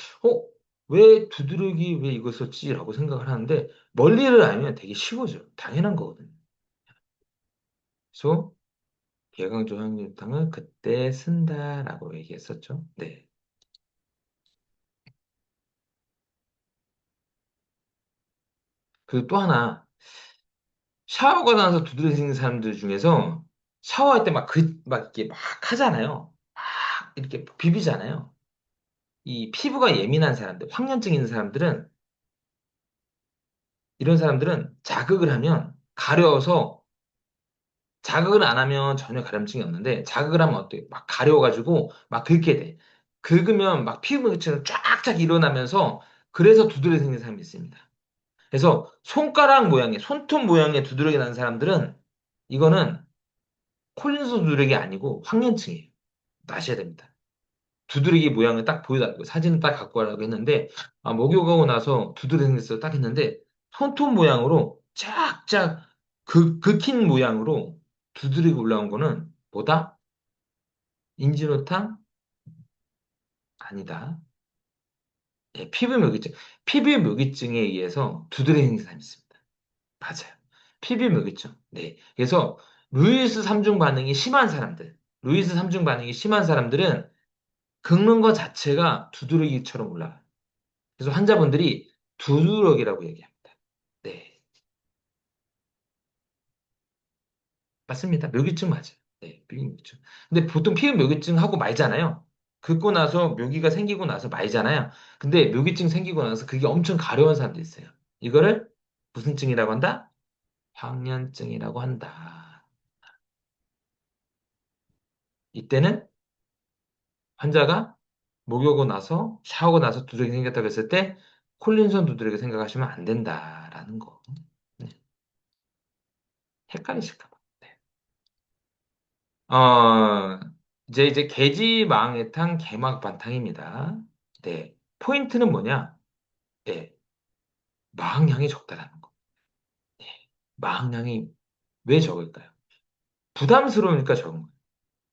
왜 두드러기 왜 이거 썼지라고 생각을 하는데, 원리를 알면 되게 쉬워져요. 당연한 거거든요. 그래서, 개강조항유탕을 그때 쓴다라고 얘기했었죠. 네. 그리고 또 하나, 샤워가 나서 두드러지는 사람들 중에서 샤워할 때 막 이렇게 막 하잖아요. 딱 이렇게 비비잖아요. 이 피부가 예민한 사람들, 황련증 있는 사람들은, 이런 사람들은 자극을 하면 가려워서 자극을 안 하면 전혀 가려움증이 없는데 자극을 하면 어때요? 막 가려워가지고 막 긁게 돼. 긁으면 막 피부처럼 쫙쫙 일어나면서 그래서 두드러기 생긴 사람이 있습니다. 그래서 손가락 모양의, 손톱 모양의 두드러기 나는 사람들은 이거는 콜린스 두드러기 아니고 황련증이에요. 아셔야 됩니다. 두드러기 모양을 딱 보여달라고 사진을 딱 갖고 와라고 했는데 목욕하고 나서 두드러기 생겼어 딱 했는데 손톱 모양으로 쫙쫙 긁힌 모양으로 두드러기 올라온 거는 뭐다? 인지노탕? 아니다. 예, 피부묘기증. 피부묘기증에 의해서 두드러기 생긴 사람이 있습니다. 맞아요. 피부묘기증. 네. 그래서 루이스 3중 반응이 심한 사람들, 루이스 3중 반응이 심한 사람들은 긁는 것 자체가 두드러기처럼 올라가요. 그래서 환자분들이 두드러기라고 얘기합니다. 네, 맞습니다. 묘기증 맞아요. 네, 묘기증. 근데 보통 피부 묘기증 하고 말잖아요. 긁고 나서 묘기가 생기고 나서 말잖아요. 근데 묘기증 생기고 나서 그게 엄청 가려운 사람도 있어요. 이거를 무슨 증이라고 한다? 황련증이라고 한다. 이때는 환자가 목욕하고 나서 샤워하고 나서 두드러기 생겼다고 했을 때 콜린선 두드러기 생각하시면 안 된다라는 거. 네, 헷갈리실까 봐. 네. 어, 이제 개지망해탕 개막반탕입니다. 네. 포인트는 뭐냐? 네. 마항량이 적다라는 거. 네. 마항량이 왜 적을까요? 부담스러우니까 적은 거예요.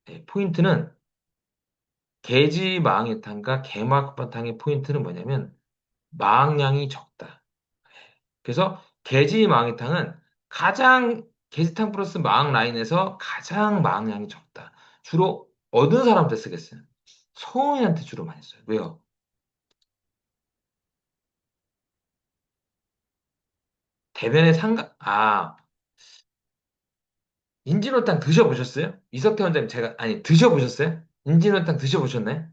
네. 포인트는 개지망해탕과 개막반탕의 포인트는 뭐냐면 마항량이 적다. 그래서 개지망해탕은 가장 개지탕 플러스 마항 라인에서 가장 마항량이 적다. 주로 어떤 사람한테 쓰겠어요? 성인한테 주로 많이 써요. 왜요? 대변에 인진호탕 드셔보셨어요? 이석태 원장님 아니, 드셔보셨어요? 인진호탕 드셔보셨나요?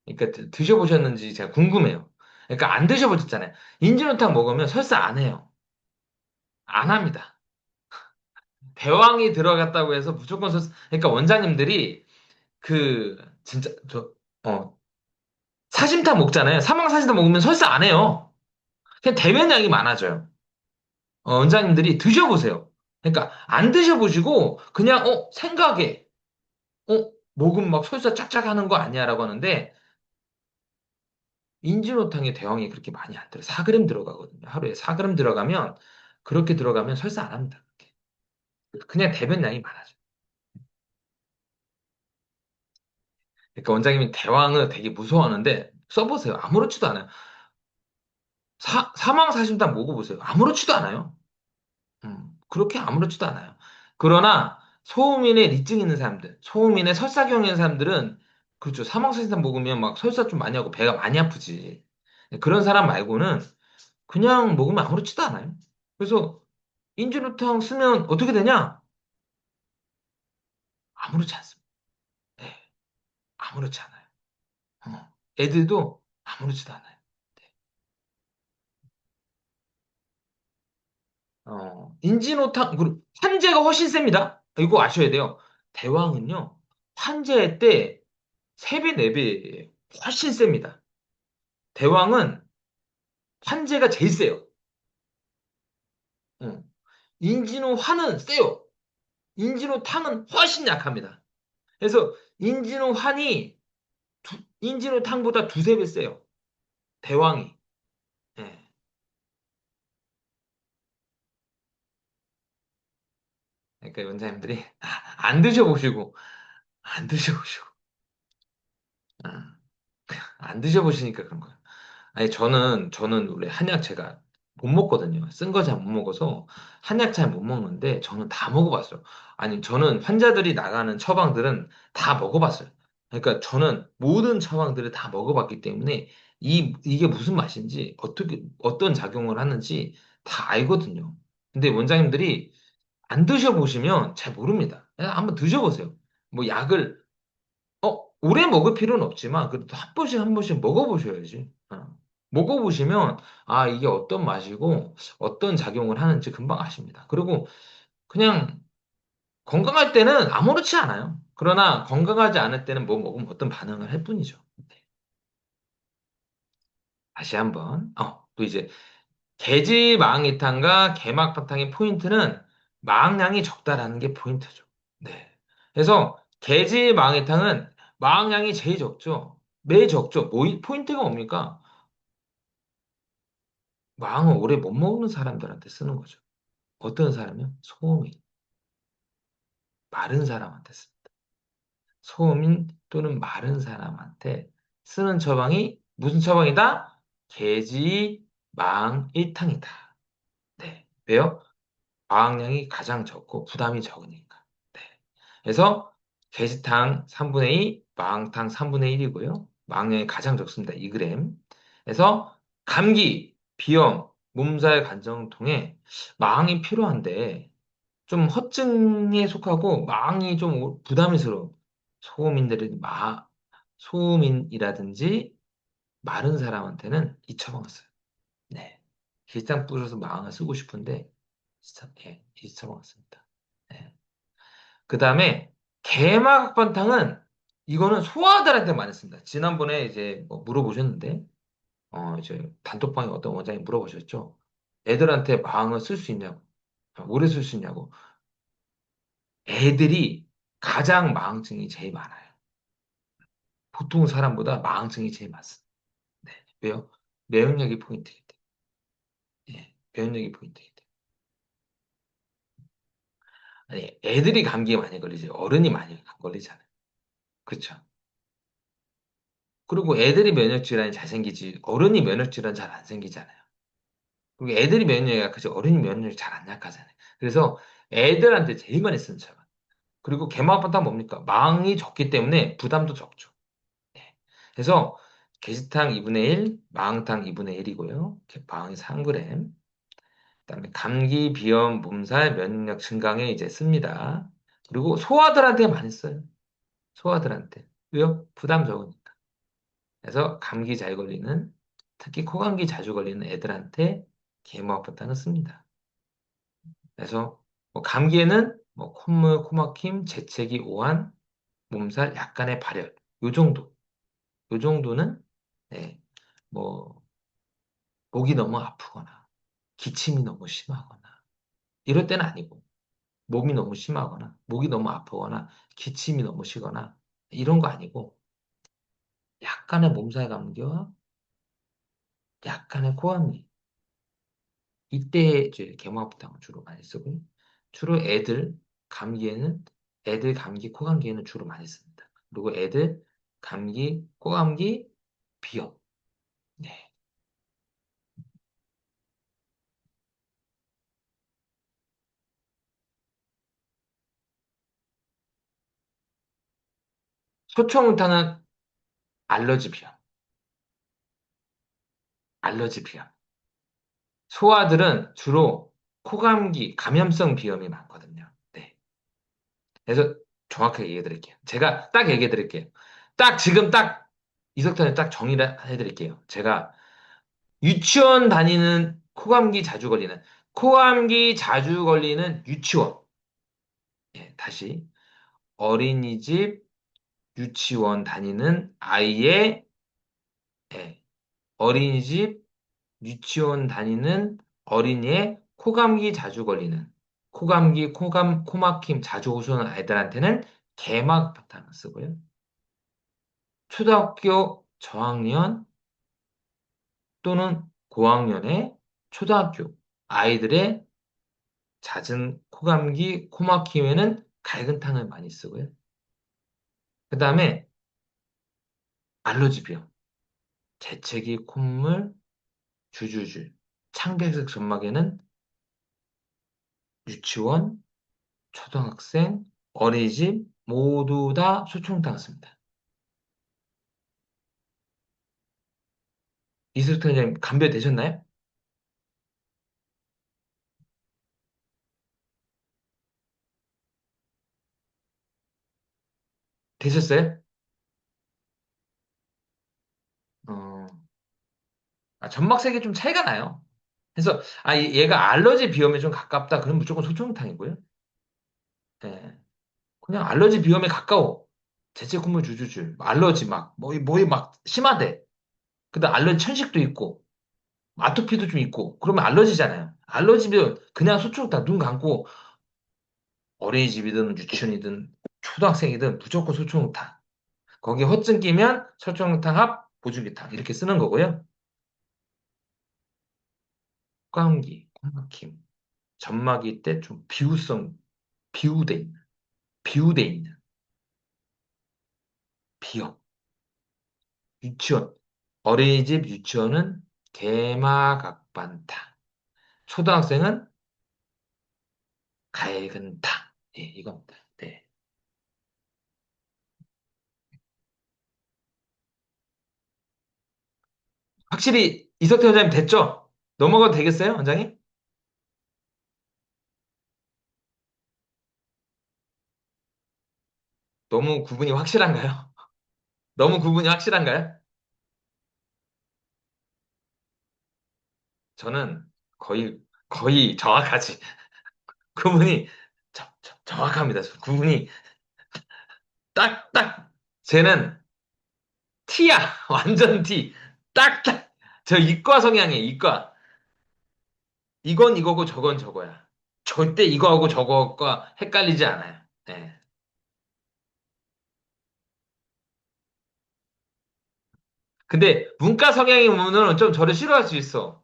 그러니까 드셔보셨는지 제가 궁금해요. 그러니까 안 드셔보셨잖아요. 인진호탕 먹으면 설사 안 해요. 안 합니다. 대왕이 들어갔다고 해서 무조건 설사, 그러니까 원장님들이 진짜, 사심탕 먹잖아요. 사망사심탕 먹으면 설사 안 해요. 그냥 대변량이 많아져요. 원장님들이 드셔보세요. 그러니까 안 드셔보시고 그냥 생각에 목은 막 설사 쫙쫙 하는 거 아니야라고 하는데 인지노탕에 대왕이 그렇게 많이 안 들어요. 4g 들어가거든요. 하루에 4g 들어가면 그렇게 들어가면 설사 안 합니다. 그냥 대변량이 많아져요. 그러니까 원장님이 대왕을 되게 무서워하는데 써보세요. 아무렇지도 않아요. 사망사심탕 먹어보세요. 아무렇지도 않아요. 그렇게 아무렇지도 않아요. 그러나 소음인의 리증 있는 사람들, 소음인의 설사경 있는 사람들은 그렇죠. 사망사심탕 먹으면 막 설사 좀 많이 하고 배가 많이 아프지. 그런 사람 말고는 그냥 먹으면 아무렇지도 않아요. 그래서 인지누탕 쓰면 어떻게 되냐? 아무렇지 않습니다. 네, 아무렇지 않아요. 애들도 아무렇지도 않아요. 네. 인지노탕, 그리고 환제가 훨씬 셉니다. 이거 아셔야 돼요. 대왕은요, 환제 때 3배, 4배 훨씬 셉니다. 대왕은 환제가 제일 세요. 어. 인지노 환은 세요. 인지노 탕은 훨씬 약합니다. 그래서 인지노 환이 인지노 탕보다 두세 배 세요. 대왕이. 예. 그러니까 원장님들이 안 드셔보시고, 안 드셔보시고, 아, 안 드셔보시니까 그런 거예요. 아니, 저는 원래 한약 제가 못 먹거든요. 쓴 거 잘 못 먹어서 한약 잘 못 먹는데 저는 다 먹어봤어요. 아니, 저는 환자들이 나가는 처방들은 다 먹어봤어요. 그러니까 저는 모든 처방들을 다 먹어봤기 때문에 이게 무슨 맛인지 어떤 작용을 하는지 다 알거든요. 근데 원장님들이 안 드셔보시면 잘 모릅니다. 그냥 한번 드셔보세요. 뭐 약을 오래 먹을 필요는 없지만 그래도 한 번씩 먹어보셔야지. 먹어보시면 아 이게 어떤 맛이고 어떤 작용을 하는지 금방 아십니다. 그리고 그냥 건강할 때는 아무렇지 않아요. 그러나 건강하지 않을 때는 뭐 먹으면 어떤 반응을 할 뿐이죠. 네. 다시 한번 또 이제 게지 마라탕과 개막바탕의 포인트는 마량이 적다라는 게 포인트죠. 네. 그래서 게지 마라탕은 마량이 제일 적죠. 매일 적죠. 뭐, 포인트가 뭡니까? 마량을 오래 못 먹는 사람들한테 쓰는 거죠. 어떤 사람이요? 소음인, 마른 사람한테 씁니다. 소음인 또는 마른 사람한테 쓰는 처방이 무슨 처방이다? 게지 망일탕이다. 네. 왜요? 과학량이 가장 적고 부담이 적으니까. 네. 그래서 게시탕 3분의 2, 마항탕 3분의 1이고요. 마항량이 가장 적습니다. 2g. 그래서 감기, 비염, 몸살 관정통에 마항이 필요한데 좀 허증에 속하고 마항이 좀 부담스러운 소음인들은 소음인이라든지 마른 사람한테는 이 처방을 써요. 네. 길당 뿌려서 마항을 쓰고 싶은데, 예, 이 처방을 씁니다. 네. 그 다음에 개마각반탕은 이거는 소아들한테 많이 씁니다. 지난번에 이제 뭐 물어보셨는데, 이제 단톡방에 어떤 원장이 물어보셨죠. 애들한테 마항을 쓸 수 있냐고, 오래 쓸 수 있냐고. 애들이 가장 마항증이 제일 많아요. 보통 사람보다 마항증이 제일 많습니다. 네. 왜요? 면역력이 포인트이기 때문에. 예, 면역력이 포인트이기 때문에. 아니, 애들이 감기에 많이 걸리지 어른이 많이 안 걸리잖아요. 그렇죠? 그리고 애들이 면역 질환이 잘 생기지 어른이 면역 질환 잘 안 생기잖아요. 그리고 애들이 면역력이 약하지 어른이 면역력이 잘 안 약하잖아요. 그래서 애들한테 제일 많이 쓰는 차가. 그리고 개마바탕 뭡니까? 망이 적기 때문에 부담도 적죠. 네. 그래서 게시탕 2분의 1, 마항탕 2분의 1이고요. 마항이 3g. 그다음에 감기, 비염, 몸살, 면역력 증강에 이제 씁니다. 그리고 소아들한테 많이 써요. 소아들한테. 왜요? 부담 적으니까. 그래서 감기 잘 걸리는, 특히 코감기 자주 걸리는 애들한테 계모학부탄을 씁니다. 그래서 뭐 감기에는 뭐 콧물, 코막힘, 재채기, 오한, 몸살, 약간의 발열. 요 정도. 요 정도는 네, 뭐 목이 너무 아프거나 기침이 너무 심하거나 이럴 때는 아니고 몸이 너무 심하거나 목이 너무 아프거나 기침이 너무 시거나 이런 거 아니고 약간의 몸살 감기와 약간의 코감기 이때 이제 계모학부탕을 주로 많이 쓰고요. 주로 애들 감기, 코감기에는 주로 많이 씁니다. 그리고 애들 감기, 코감기, 비염. 네. 소총타는 알러지 비염, 알러지 비염. 소아들은 주로 코감기, 감염성 비염이 많거든요. 네. 그래서 정확하게 얘기해 드릴게요. 제가 딱 얘기해 드릴게요. 딱 지금 딱 이석턴에 딱 정의를 해 드릴게요. 제가 유치원 다니는 코감기 자주 걸리는 유치원. 예, 다시 어린이집 유치원 다니는 아이의 예, 어린이집 유치원 다니는 어린이의 코감기 자주 걸리는 코막힘 자주 호소하는 아이들한테는 개막 바탕을 쓰고요. 초등학교 저학년 또는 고학년의 초등학교 아이들의 잦은 코감기, 코막힘에는 갈근탕을 많이 쓰고요. 그 다음에 알러지 비염, 재채기, 콧물, 주주줄, 창백색 점막에는 유치원, 초등학생, 어린이집 모두 다 소총탕 씁니다. 이슬통장님 감별되셨나요? 되셨어요? 어, 점막색이 좀 차이가 나요. 그래서, 얘가 알러지 비염에 좀 가깝다. 그럼 무조건 소청탕이고요. 예. 그냥 알러지 비염에 가까워. 재채 콧물 줄줄줄. 알러지 막, 뭐이 막 심하대. 근데 알러지 천식도 있고, 아토피도 좀 있고, 그러면 알러지잖아요. 알러지면 그냥 소청탕 눈 감고 어린이집이든 유치원이든 초등학생이든 무조건 소청탕. 거기 허증 끼면 설정탕 합 보조기탕 이렇게 쓰는 거고요. 감기, 콩막힘, 점막이 때 좀 비우돼 있는, 비우돼 있는 비염. 유치원, 어린이집 유치원은 개마각반탕. 초등학생은 갈근탕. 예, 이겁니다. 네. 확실히 이석태 원장님 됐죠? 넘어가도 되겠어요, 원장님? 너무 구분이 확실한가요? 너무 구분이 확실한가요? 저는 거의 정확하지. 구분이 정확합니다. 구분이 딱딱. 쟤는 T야. 완전 T. 딱딱. 저 이과 성향이에요. 이과. 이건 이거고 저건 저거야. 절대 이거하고 저거가 헷갈리지 않아요. 네. 근데 문과 성향이면은 좀 저를 싫어할 수 있어.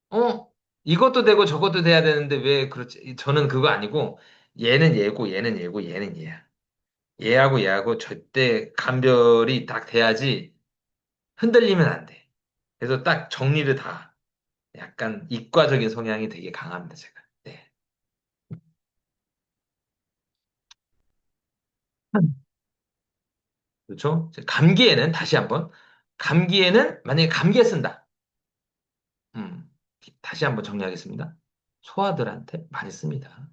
어? 이것도 되고 저것도 돼야 되는데 왜 그렇지? 저는 그거 아니고 얘는 얘고 얘는 얘고 얘는 얘야. 얘하고 얘하고 절대 감별이 딱 돼야지 흔들리면 안 돼. 그래서 딱 정리를 다 약간 이과적인 성향이 되게 강합니다, 제가. 네. 그렇죠? 감기에는 다시 한번 감기에는 만약에 감기에 쓴다. 음, 다시 한번 정리하겠습니다. 소아들한테 많이 씁니다.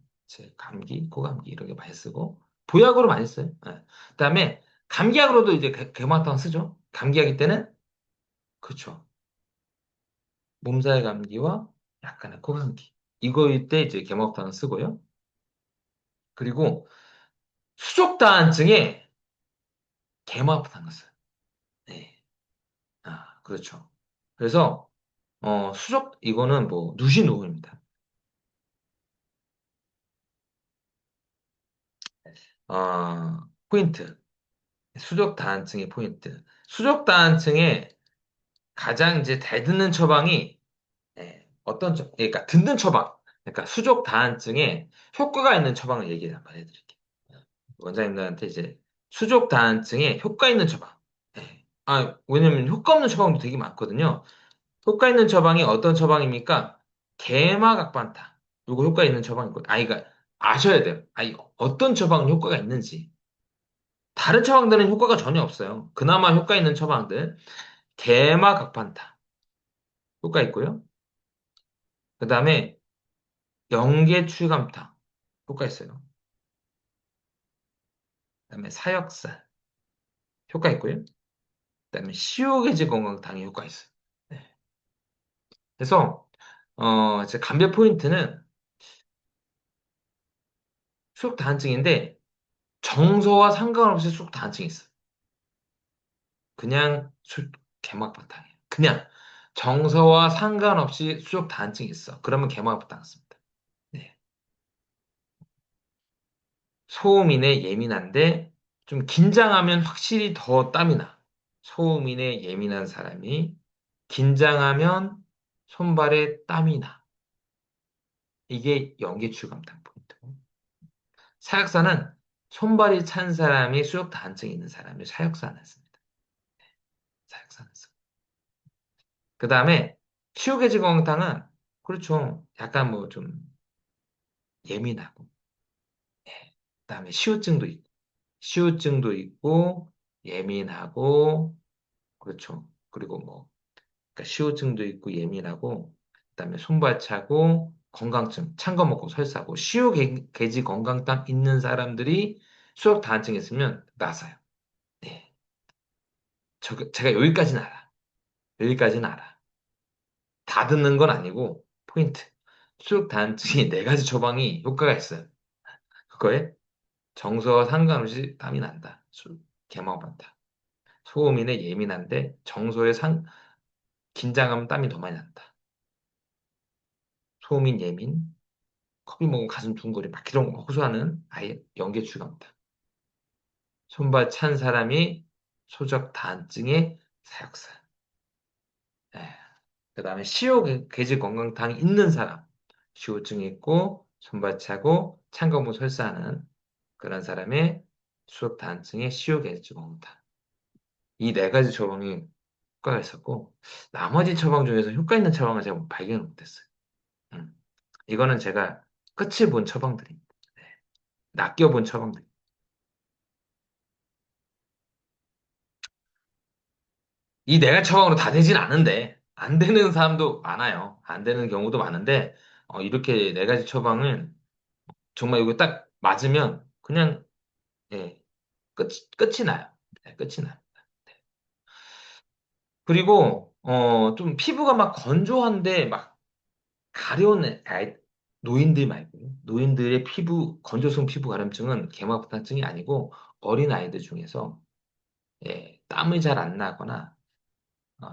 감기, 고감기 이런 게 많이 쓰고 보약으로 많이 써요. 예. 그다음에 감기약으로도 이제 개마탕 쓰죠. 감기약일 때는 그렇죠. 몸살 감기와 약간의 코감기 이거일 때 이제 개마탕을 쓰고요. 그리고 수족다한증에 개마탕을 써요. 네. 그렇죠. 그래서 이거는 뭐 누시노입니다. 포인트. 수족 다한증의 포인트. 수족 다한증에 가장 이제 대드는 처방이 그러니까 듣는 처방. 그러니까 수족 다한증에 효과가 있는 처방을 얘기 한번 해드릴게요. 원장님들한테 이제 수족 다한증에 효과 있는 처방. 왜냐면 효과 없는 처방도 되게 많거든요. 효과 있는 처방이 어떤 처방입니까? 개마각반타. 요거 효과 있는 처방이고, 이거 아셔야 돼요. 어떤 처방은 효과가 있는지. 다른 처방들은 효과가 전혀 없어요. 그나마 효과 있는 처방들. 개마각반타. 효과 있고요. 그 다음에 영계추감타. 효과 있어요. 그 다음에 사역산. 효과 있고요. 그 다음에 시오게지 건강탕에 효과 있어요. 네. 그래서, 제 감별 포인트는 수족 다한증인데, 정서와 상관없이 수족 다한증이 있어요. 그냥 개막 바탕이에요. 그냥 정서와 상관없이 수족 다한증이 있어. 그러면 개막 바탕 씁니다. 네. 소음인에 예민한데 좀 긴장하면 확실히 더 땀이 나. 소음인에 예민한 사람이 긴장하면 손발에 땀이 나. 이게 연계추감탄 포인트고. 사역사는 손발이 찬 사람이 수족 다한증이 있는 사람이 사역사는 씁니다. 사역사는 씁니다. 그 다음에 치유개지공탕은 그렇죠. 약간 뭐 좀 예민하고, 그다음에 시우증도 있고 예민하고 그렇죠. 그리고 뭐 그러니까 시우증도 있고 예민하고 그다음에 손발 차고 건강증 찬 거 먹고 설사고 시우개지 건강탕 있는 사람들이 수족 다한증 있으면 나서요. 네. 제가 여기까지는 알아. 여기까지는 알아. 다 듣는 건 아니고, 포인트. 수족 다한증이 네 가지 처방이 효과가 있어요. 그거에 정서와 상관없이 땀이 난다. 개마반다. 소음이네 예민한데 정서에 긴장하면 땀이 더 많이 난다. 소음인 예민, 커피 먹으면 가슴 두근거리 막 이런 거 호소하는 아예 연계 출감다. 손발 찬 사람이 소적 다한증의 사역사. 그 다음에 계집 건강탕이 있는 사람, 시호증이 있고 손발 차고 찬거부 설사하는 그런 사람의 수족 다한증의 계집 건강탕. 이 네 가지 처방이 효과가 있었고 나머지 처방 중에서 효과 있는 처방을 제가 발견을 못했어요. 음. 이거는 제가 끝을 본 처방들입니다. 네. 낚여본 처방들. 이 내가 처방으로 다 되진 않은데, 안 되는 사람도 많아요. 안 되는 경우도 많은데, 이렇게 네 가지 처방은 정말 이거 딱 맞으면 그냥, 예, 끝이 나요. 네, 끝이 나요. 그리고, 좀 피부가 막 건조한데 막 가려운 노인들 말고요. 노인들의 건조성 피부 가려움증은 계마부탄증이 아니고 어린 아이들 중에서, 예, 땀이 잘 안 나거나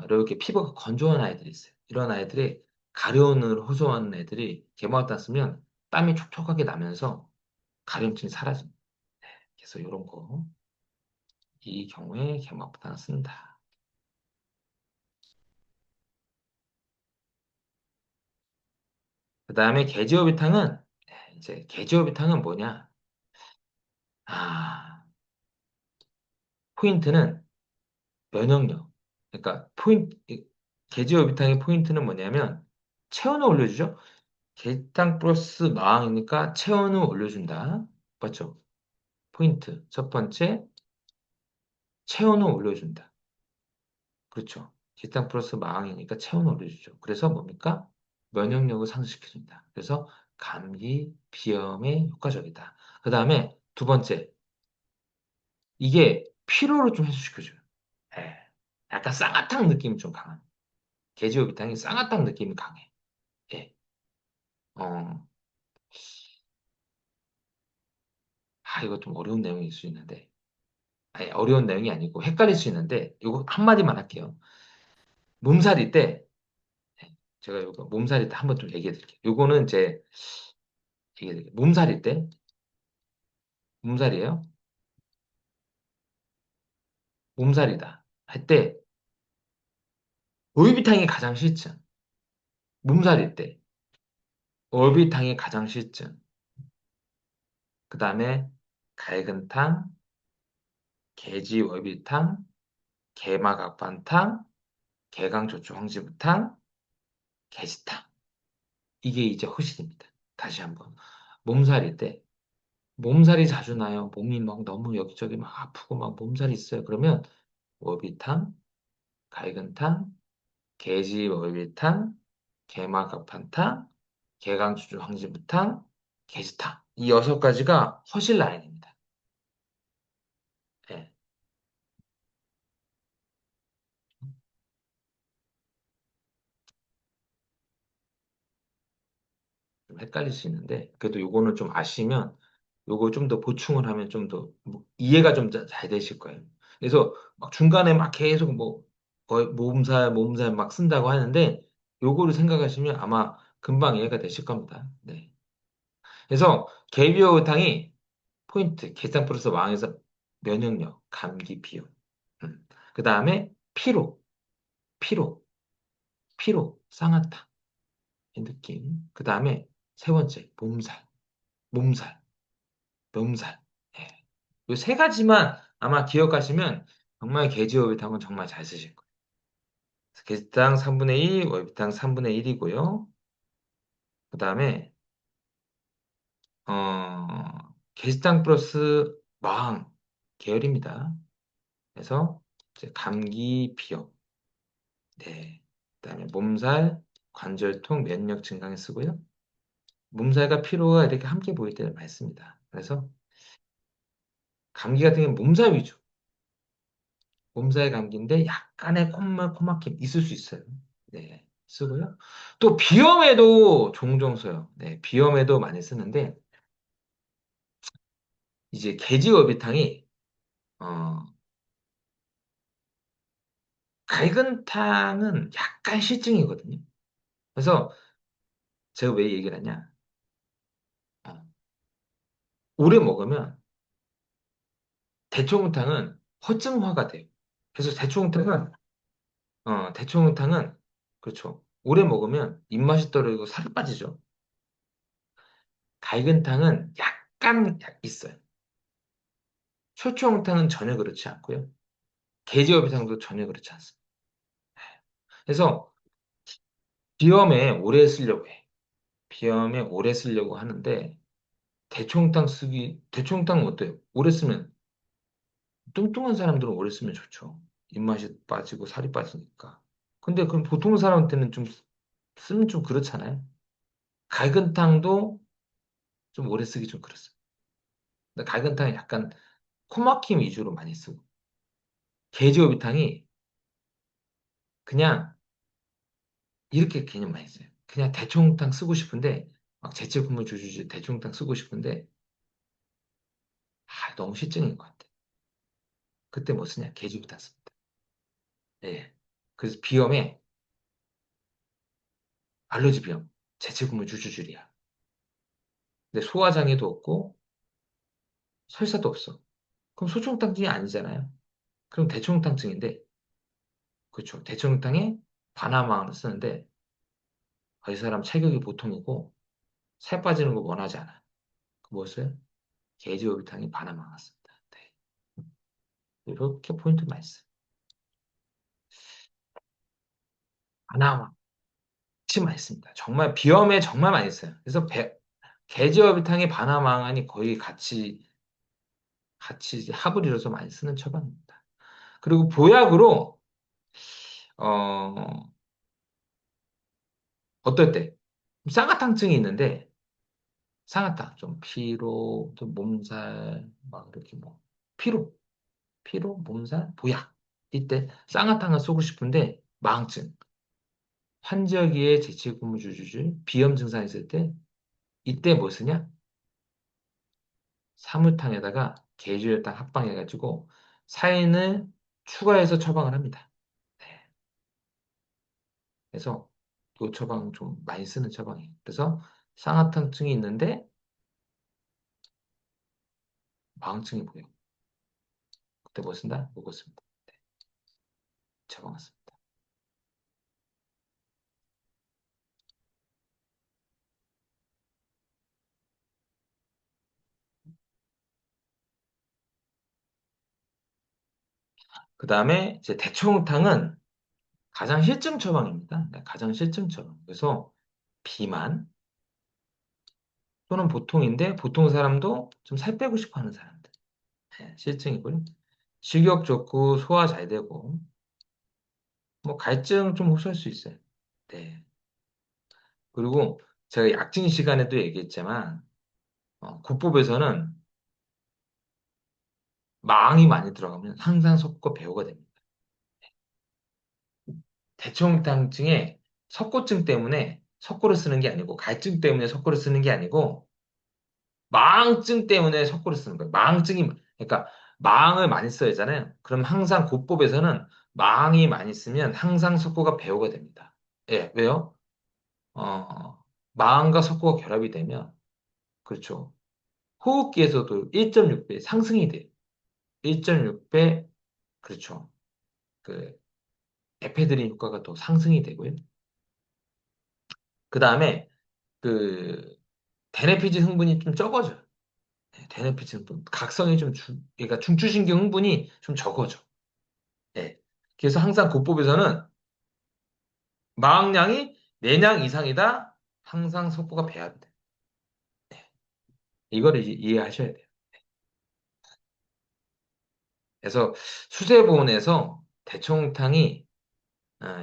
이렇게 피부가 건조한 아이들이 있어요. 이런 아이들이 가려움을 호소하는 애들이 개마다 쓰면 땀이 촉촉하게 나면서 가려움증이 사라집니다. 그래서 이런 거, 이 경우에 개마부탄을 쓴다. 그 다음에 계지오비탕은, 이제 계지오비탕은 뭐냐? 아, 포인트는 면역력. 그러니까 계지오비탕의 포인트는 뭐냐면 체온을 올려주죠. 계탕 플러스 마왕이니까 체온을 올려준다. 맞죠? 포인트. 첫 번째, 체온을 올려준다. 그렇죠. 기타 플러스 마왕이니까 체온을 올려주죠. 그래서 뭡니까? 면역력을 상승시켜준다. 그래서 감기, 비염에 효과적이다. 그 다음에 두 번째, 이게 피로를 좀 해소시켜줘요. 예. 약간 쌍화탕 느낌이 좀 강한. 계지오비탕이 쌍화탕 느낌이 강해. 예. 어, 이거 좀 어려운 내용일 수 있는데. 아니, 어려운 내용이 아니고 헷갈릴 수 있는데, 이거 한마디만 할게요. 몸살일 때, 제가 이거 몸살일 때 한번 좀 얘기해 드릴게요. 요거는 이제 몸살일 때, 몸살이에요? 몸살이다. 할 때, 올비탕이 가장 싫죠. 몸살일 때, 올비탕이 가장 싫죠. 그 다음에, 갈근탕, 개지월비탕, 개마각반탕, 개강조초 황지부탕, 개지탕. 이게 이제 허실입니다. 다시 한번. 몸살일 때, 몸살이 자주 나요. 몸이 막 너무 여기저기 막 아프고 막 몸살이 있어요. 그러면, 월비탕, 갈근탕, 개지월비탕, 개마가판탕, 개강주주 황지부탕, 게시탕. 이 여섯 가지가 허실 라인입니다. 예, 좀 헷갈릴 수 있는데, 그래도 요거는 좀 아시면, 요거 좀 더 보충을 하면 좀 더 이해가 좀 잘 되실 거예요. 그래서 막 중간에 막 계속 뭐, 거의 몸살 막 쓴다고 하는데, 요거를 생각하시면 아마 금방 이해가 되실 겁니다. 네. 그래서 개비오 의탕이 포인트, 계산 플러스 왕에서 면역력, 감기, 비용. 그 다음에 피로, 쌍화탕, 이 느낌. 그 다음에 세 번째, 몸살, 몸살. 예. 이 세 가지만 아마 기억하시면 정말 계지오비탕은 정말 잘 쓰실 거예요. 계지탕 3분의 2, 월비탕 3분의 1이고요. 그 다음에, 계지탕 플러스 마왕 계열입니다. 그래서 이제 감기, 비염. 네. 그다음에 몸살, 관절통, 면역 증강에 쓰고요. 몸살과 피로가 이렇게 함께 보일 때는 많습니다. 그래서 감기 같은 경우는 몸살 위주. 몸살 감기인데 약간의 코막힘 있을 수 있어요. 네, 쓰고요. 또 비염에도 종종 써요. 네, 비염에도 많이 쓰는데 이제 계지어비탕이 어, 갈근탕은 약간 실증이거든요. 그래서 제가 왜 얘기를 하냐? 어, 오래 먹으면 대청운탕은 허증화가 돼요. 그래서 대청운탕은 그렇죠. 오래 먹으면 입맛이 떨어지고 살이 빠지죠. 갈근탕은 약간 있어요. 초청탕은 전혀 그렇지 않고요. 계지어비탕도 전혀 그렇지 않습니다. 그래서 비염에 오래 쓰려고 해. 비염에 오래 쓰려고 하는데 대청탕 어때요? 오래 쓰면 뚱뚱한 사람들은 오래 쓰면 좋죠. 입맛이 빠지고 살이 빠지니까. 근데 그럼 보통 사람한테는 좀 쓰면 좀 그렇잖아요. 갈근탕도 좀 오래 쓰기 좀 그렇습니다. 근데 갈근탕은 약간 코막힘 위주로 많이 쓰고 계지오비탕이 그냥 이렇게 개념 많이 써요. 그냥 대청탕 쓰고 싶은데 막 재채 국물 주주지 대청탕 쓰고 싶은데 너무 실증인 것 같아. 그때 뭐 쓰냐? 계지오비탕 씁니다. 예. 그래서 비염에 알러지 비염, 재채 국물 주주줄이야. 근데 소화장애도 없고 설사도 없어. 그럼 소청탕증이 아니잖아요. 그럼 대청탕증인데 그렇죠. 대청탕에 바나마를 쓰는데 이 사람 체격이 보통이고 살 빠지는 거 원하지 않아. 그 뭐였어요? 계지오비탕이 바나마가 씁니다. 네. 이렇게 포인트 많이 써요. 바나마 참 많이 씁니다. 정말 비염에 정말 많이 써요. 그래서 계지오비탕이 바나마안이 거의 같이 이제 합을 이뤄서 많이 쓰는 처방입니다. 그리고 보약으로 어 어떨 때 쌍화탕증이 있는데 쌍화탕 좀 피로 좀 몸살 막 이렇게 뭐 피로 몸살 보약 이때 쌍화탕을 쏘고 싶은데 망증 환절기에 재채기무주주줄 비염 증상 있을 때 이때 뭐 쓰냐 사물탕에다가 계주혈당 합방해가지고 사인을 추가해서 처방을 합니다. 네. 그래서 이 처방 좀 많이 쓰는 처방이에요. 그래서 쌍화탕증이 있는데 망증이 보여. 그때 뭐 쓴다? 이거 씁니다. 네. 처방을 씁니다. 그 다음에 이제 대청탕은 가장 실증 처방입니다. 네, 가장 실증 처방. 그래서 비만 또는 보통인데 보통 사람도 좀 살 빼고 싶어 하는 사람들. 네, 실증이고요. 식욕 좋고 소화 잘 되고 뭐 갈증 좀 호소할 수 있어요. 네. 그리고 제가 약진 시간에도 얘기했지만 국법에서는 망이 많이 들어가면 항상 석고 배우가 됩니다. 대청탕증에 석고증 때문에 석고를 쓰는 게 아니고 갈증 때문에 석고를 쓰는 게 아니고 망증 때문에 석고를 쓰는 거예요. 그러니까 망을 많이 써야 하잖아요. 그럼 항상 고법에서는 망이 많이 쓰면 항상 석고가 배우가 됩니다. 예, 왜요? 망과 석고가 결합이 되면, 그렇죠. 호흡기에서도 1.6배 상승이 돼요. 1.6배, 그렇죠. 그, 에페드린 효과가 더 상승이 되고요. 그 다음에, 그, 데네피즈 흥분이 좀 적어져요. 데네피즈 흥분. 각성이 그러니까 중추신경 흥분이 좀 적어져. 예. 그래서 항상 고법에서는 마항량이 4냥 이상이다. 항상 속보가 배합이 돼. 이거를 이해하셔야 돼요. 그래서 수세보온에서 대청탕이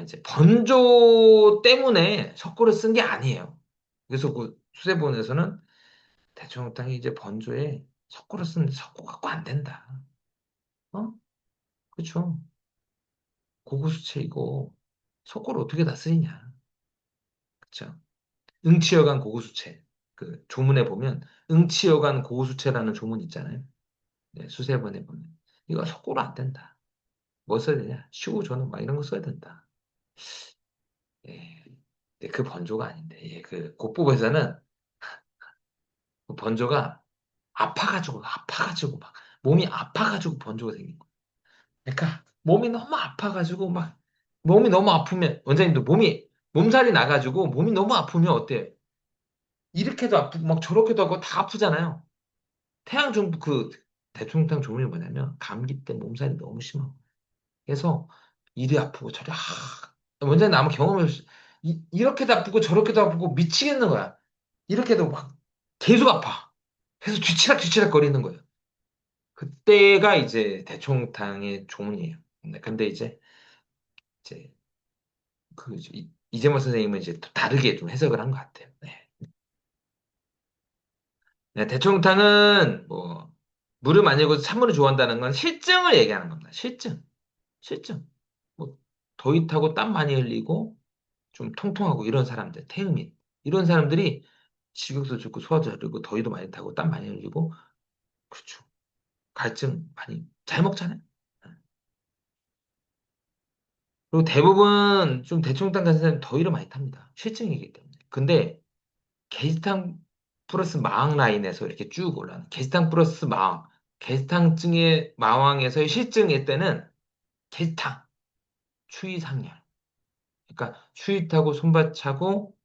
이제 번조 때문에 석고를 쓴 게 아니에요. 그래서 그 수세보온에서는 대청탕이 이제 번조에 석고를 쓰는데 석고 갖고 안 된다. 어? 그쵸? 고구수채 이거 석고를 어떻게 다 쓰이냐. 그쵸? 응치여간 고구수채. 그 조문에 보면 응치여간 고구수채라는 조문 있잖아요. 네, 수세번에 보면. 이거 석고로 안 된다. 뭐 써야 되냐? 슈, 저는 막 이런 거 써야 된다. 예. 근데 그 번조가 아닌데, 예, 그 곡부에서는 그 번조가 아파가지고 막 몸이 아파가지고 번조가 생긴 거야. 그러니까 몸이 너무 아파가지고 막 몸이 너무 아프면 원장님도 몸살이 나가지고 몸이 너무 아프면 어때? 이렇게도 아프고 막 저렇게도 하고 다 아프잖아요. 태양 정부 그 대통령 조문이 뭐냐면 감기 때 몸살이 너무 심하고 그래서 이리 아프고 저리 원장님 아마 경험을 이렇게도 아프고 저렇게도 아프고 미치겠는 거야. 이렇게도 막 계속 아파. 그래서 뒤치락뒤치락 거리는 거예요. 그때가 이제 대총탕의 조문이에요. 근데 이제 이재모 선생님은 이제 또 다르게 좀 해석을 한 것 같아요. 네. 네, 대총탕은 뭐 물을 많이 먹어서 찬물을 좋아한다는 건 실증을 얘기하는 겁니다. 실증. 뭐 더위 타고 땀 많이 흘리고 좀 통통하고 이런 사람들, 태음인 이런 사람들이 식욕도 좋고 소화도 잘 되고 더위도 많이 타고 땀 많이 흘리고 그렇죠. 갈증 많이 잘 먹잖아요. 그리고 대부분 좀 대충당 같은 사람은 더위를 많이 탑니다. 실증이기 때문에. 근데 게시탕 플러스 마왕 라인에서 이렇게 쭉 올라가는 게시탕 플러스 마왕, 게시탕증의 마왕에서의 실증일 때는 게시탕, 추위 상열. 그러니까 추위 타고 손발 차고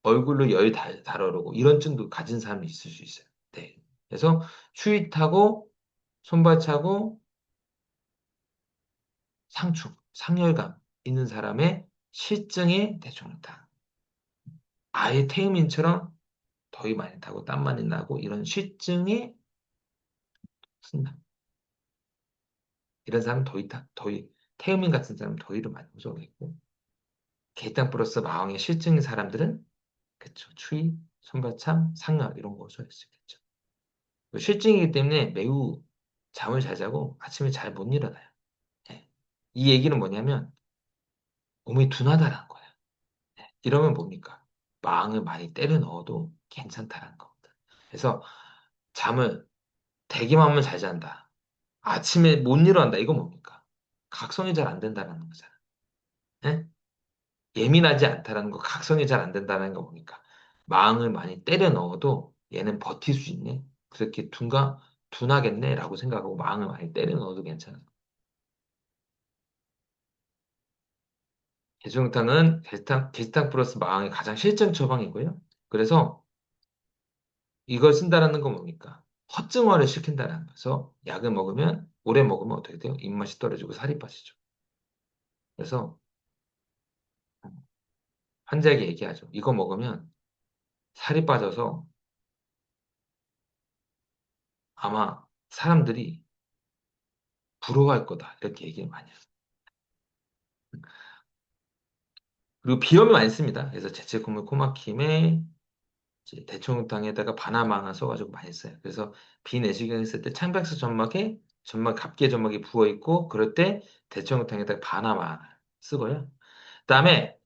얼굴로 열 달아오르고 이런 증도 가진 사람이 있을 수 있어요. 네. 그래서 추위 타고 손발 차고 상충, 상열감 있는 사람의 실증이 대충탕. 아예 태음인처럼 더위 많이 타고 땀 많이 나고 이런 실증이 쓴다. 이런 사람은 태음인 같은 사람은 더위를 많이 호소하겠고, 게장 플러스 마왕의 실증인 사람들은, 그쵸, 추위, 손발참, 상열, 이런 거 호소할 수 있겠죠. 실증이기 때문에 매우 잠을 잘 자고 아침에 잘 못 일어나요. 예. 이 얘기는 뭐냐면, 몸이 둔하다라는 거예요. 예. 이러면 뭡니까? 마왕을 많이 때려 넣어도 괜찮다라는 겁니다. 그래서 잠을 대기만 하면 잘 잔다. 아침에 못 일어난다. 이거 뭡니까? 각성이 잘 안 된다는 거잖아. 예? 예민하지 않다라는 거, 각성이 잘 안 된다는 거 보니까 마음을 많이 때려 넣어도 얘는 버틸 수 있네. 그렇게 둔하겠네라고 생각하고 마음을 많이 때려 넣어도 괜찮아. 개중탕은 게시탕 플러스 마왕의 가장 실증 처방이고요. 그래서 이걸 쓴다라는 건 뭡니까? 허증화를 시킨다라는 거죠. 약을 먹으면 오래 먹으면 어떻게 돼요? 입맛이 떨어지고 살이 빠지죠. 그래서 환자에게 얘기하죠. 이거 먹으면 살이 빠져서 아마 사람들이 부러워할 거다. 이렇게 얘기를 많이 해요. 그리고 비염이 많이 씁니다. 그래서 재채 콧물 코막힘에 이제 대청탕에다가 바나마나 써가지고 많이 써요. 그래서 비내시경 했을 때 창백서 갑기의 점막이 부어 있고 그럴 때 대청탕에다가 바나마 쓰고요. 그다음에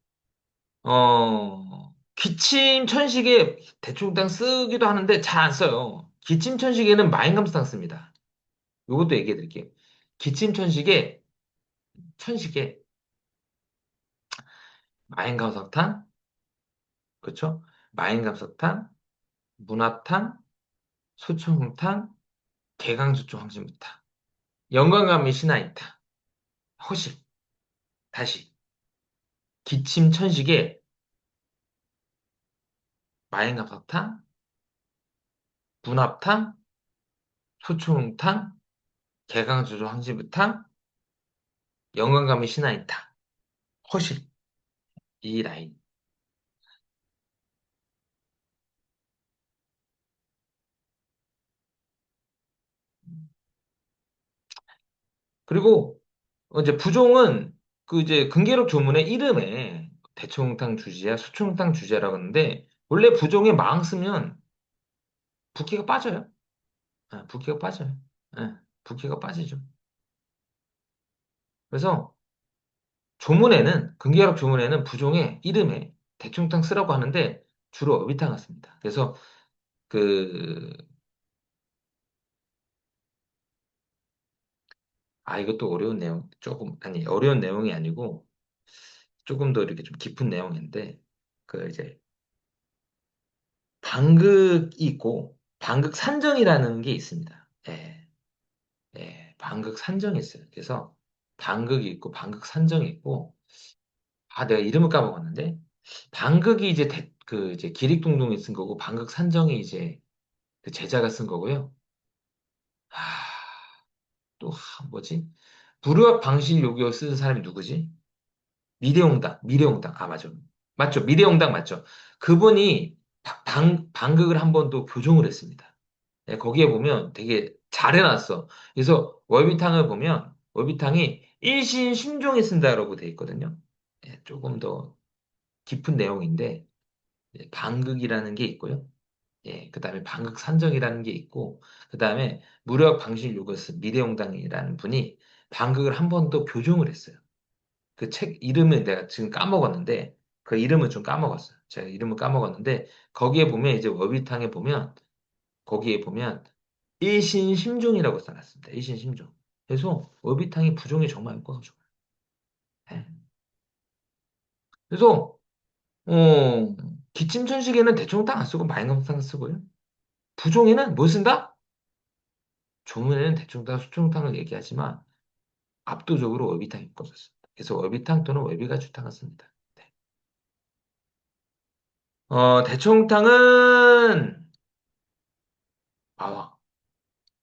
기침 천식에 대청탕 쓰기도 하는데 잘 안 써요. 기침 천식에는 마인감스탕 씁니다. 이것도 얘기해 드릴게요. 기침 천식에 마인감석탕, 그렇죠? 마인감석탕, 문화탕, 소청탕, 개강주초 황진무탕, 영광감이 신화이탕, 허식, 다시 기침천식에 마인감석탕, 문합탕, 소청탕, 개강주초 황진무탕, 영광감이 신화이탕, 허식 이 라인. 그리고 이제 부종은 그 이제 근계록 조문의 이름에 대청탕 주지야, 소청탕 주지야라고 하는데 원래 부종에 망 쓰면 붓기가 빠져요. 붓기가 빠져요. 붓기가 빠지죠. 그래서 근기결합 조문에는 부종의 이름에 대충탕 쓰라고 하는데 주로 어비탕을 씁니다. 그래서 그, 이것도 어려운 내용, 아니, 어려운 내용이 아니고 조금 더 이렇게 좀 깊은 내용인데, 이제 방극이 있고, 방극 산정이라는 게 있습니다. 예, 예, 방극 산정이 있어요. 그래서 방극이 있고, 방극 산정이 있고, 내가 이름을 까먹었는데, 방극이 이제 이제 기릭동동이 쓴 거고, 방극 산정이 이제 그 제자가 쓴 거고요. 아, 뭐지? 불의학 방실 요기를 쓰는 사람이 누구지? 미래용당. 맞아. 맞죠. 미래용당 맞죠. 그분이 방극을 한 번 더 교정을 했습니다. 네, 거기에 보면 되게 잘 해놨어. 그래서 월비탕이 일신심종에 쓴다라고 돼 있거든요. 네, 조금 더 깊은 내용인데, 방극이라는 게 있고요. 예, 그 다음에 방극 산정이라는 게 있고, 그 다음에 무력 방실 요거스 미래용당이라는 분이 방극을 한 번 더 교정을 했어요. 그 책 이름을 내가 지금 까먹었는데, 그 이름을 좀 까먹었어요. 제가 이름을 까먹었는데, 거기에 보면 이제 월비탕에 보면, 거기에 보면 일신심종이라고 써놨습니다. 일신심종. 그래서 월비탕이 부종이 정말 효과가 좋아요. 예. 그래서, 어, 기침천식에는 대청탕 안 쓰고 마인강탕 쓰고요. 부종에는 뭐 쓴다? 조문에는 대충 다 수중탕을 얘기하지만 압도적으로 월비탕이 꼽았습니다. 그래서 월비탕 또는 월비가주탕을 씁니다. 네. 대청탕은 마왕,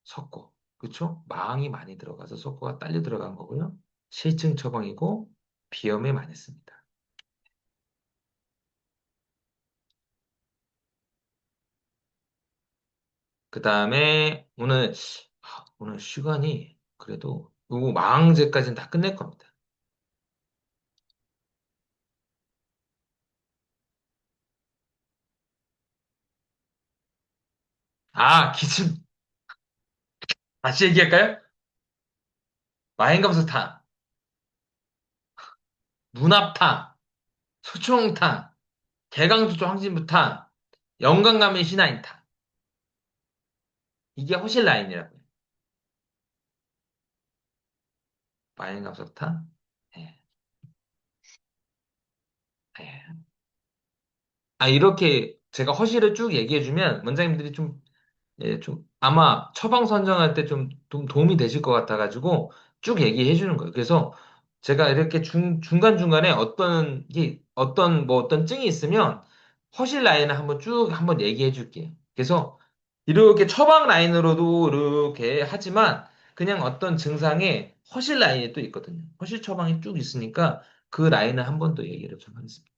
석고, 그쵸? 마왕이 많이 들어가서 석고가 딸려 들어간 거고요. 실증 처방이고 비염에 많이 씁니다. 그 다음에 오늘 시간이 그래도 요거 마왕제까지는 다 끝낼 겁니다. 기침 다시 얘기할까요? 마행감사탕, 문합탕, 소총탕, 개강조초 황진부탕, 영광감의 신화인탕. 이게 허실 라인이라고요. 마행감사탕. 예, 예. 이렇게 제가 허실을 쭉 얘기해주면 원장님들이 아마 처방 선정할 때 좀 도움이 되실 것 같아가지고 쭉 얘기해 주는 거예요. 그래서 제가 이렇게 중간중간에 어떤 증이 있으면 허실 라인을 한번 얘기해 줄게요. 그래서 이렇게 처방 라인으로도 이렇게 하지만 그냥 어떤 증상에 허실 라인이 또 있거든요. 허실 처방이 쭉 있으니까 그 라인을 한 번 더 얘기를 좀 하겠습니다.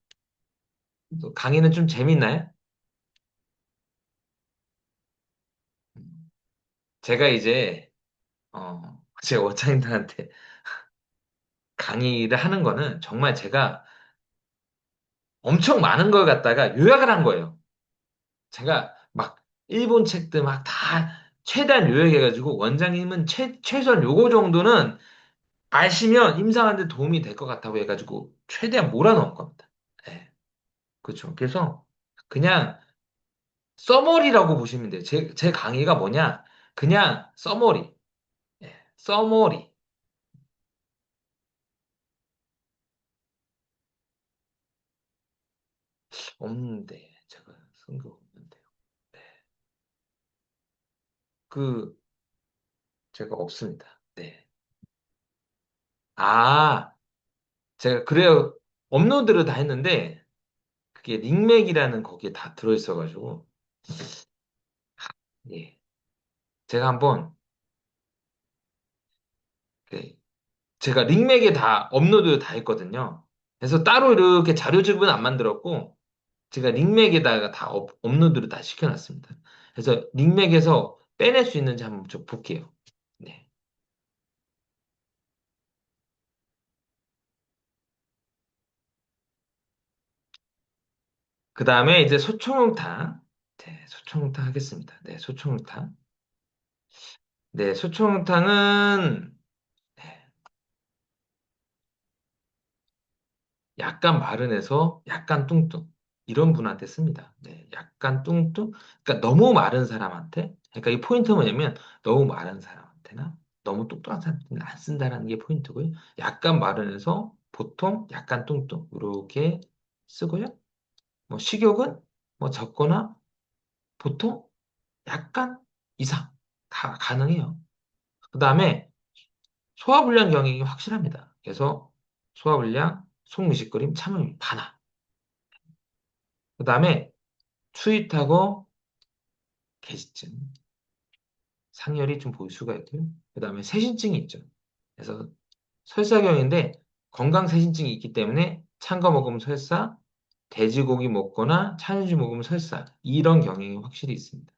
또 강의는 좀 재밌나요? 제가 이제 제 원장님들한테 강의를 하는 거는 정말 제가 엄청 많은 걸 갖다가 요약을 한 거예요. 제가 막 일본 책들 막 다 최대한 요약해가지고 원장님은 최소한 요거 정도는 아시면 임상하는 데 도움이 될 것 같다고 해가지고 최대한 몰아넣은 겁니다. 예, 그렇죠. 그래서 그냥 써머리라고 보시면 돼요. 제 강의가 뭐냐? 그냥 써머리. 예, 써머리. 없는데 제가 쓴 거 없는데요. 네. 그 제가 없습니다. 네. 아, 제가 그래요. 업로드를 다 했는데 그게 닉맥이라는 거기에 다 들어있어가지고 예. 제가 한번 그 제가 닉맥에 다 업로드 다 했거든요. 그래서 따로 이렇게 자료집은 안 만들었고 제가 닉맥에다가 다 업로드를 다 시켜놨습니다. 그래서 닉맥에서 빼낼 수 있는지 한번 좀 볼게요. 네. 그 다음에 이제 소총탕. 네, 소총탕 하겠습니다. 네, 소총탕. 네, 소총탕은 약간 마른해서 약간 뚱뚱. 이런 분한테 씁니다. 네, 약간 뚱뚱. 그러니까 너무 마른 사람한테, 그러니까 이 포인트는 뭐냐면 너무 마른 사람한테나 너무 뚱뚱한 사람한테는 안 쓴다는 게 포인트고요. 약간 마른해서 보통 약간 뚱뚱. 이렇게 쓰고요. 뭐 식욕은 뭐 적거나 보통 약간 이상 다 가능해요. 그 다음에 소화불량 경향이 확실합니다. 그래서 소화불량, 속미식거림, 참음, 반화. 그 다음에 추위타고 개시증, 상열이 좀 보일 수가 있고요. 그 다음에 세신증이 있죠. 그래서 설사경인데 건강 세신증이 있기 때문에 찬 거 먹으면 설사, 돼지고기 먹거나 찬유주 먹으면 설사 이런 경향이 확실히 있습니다.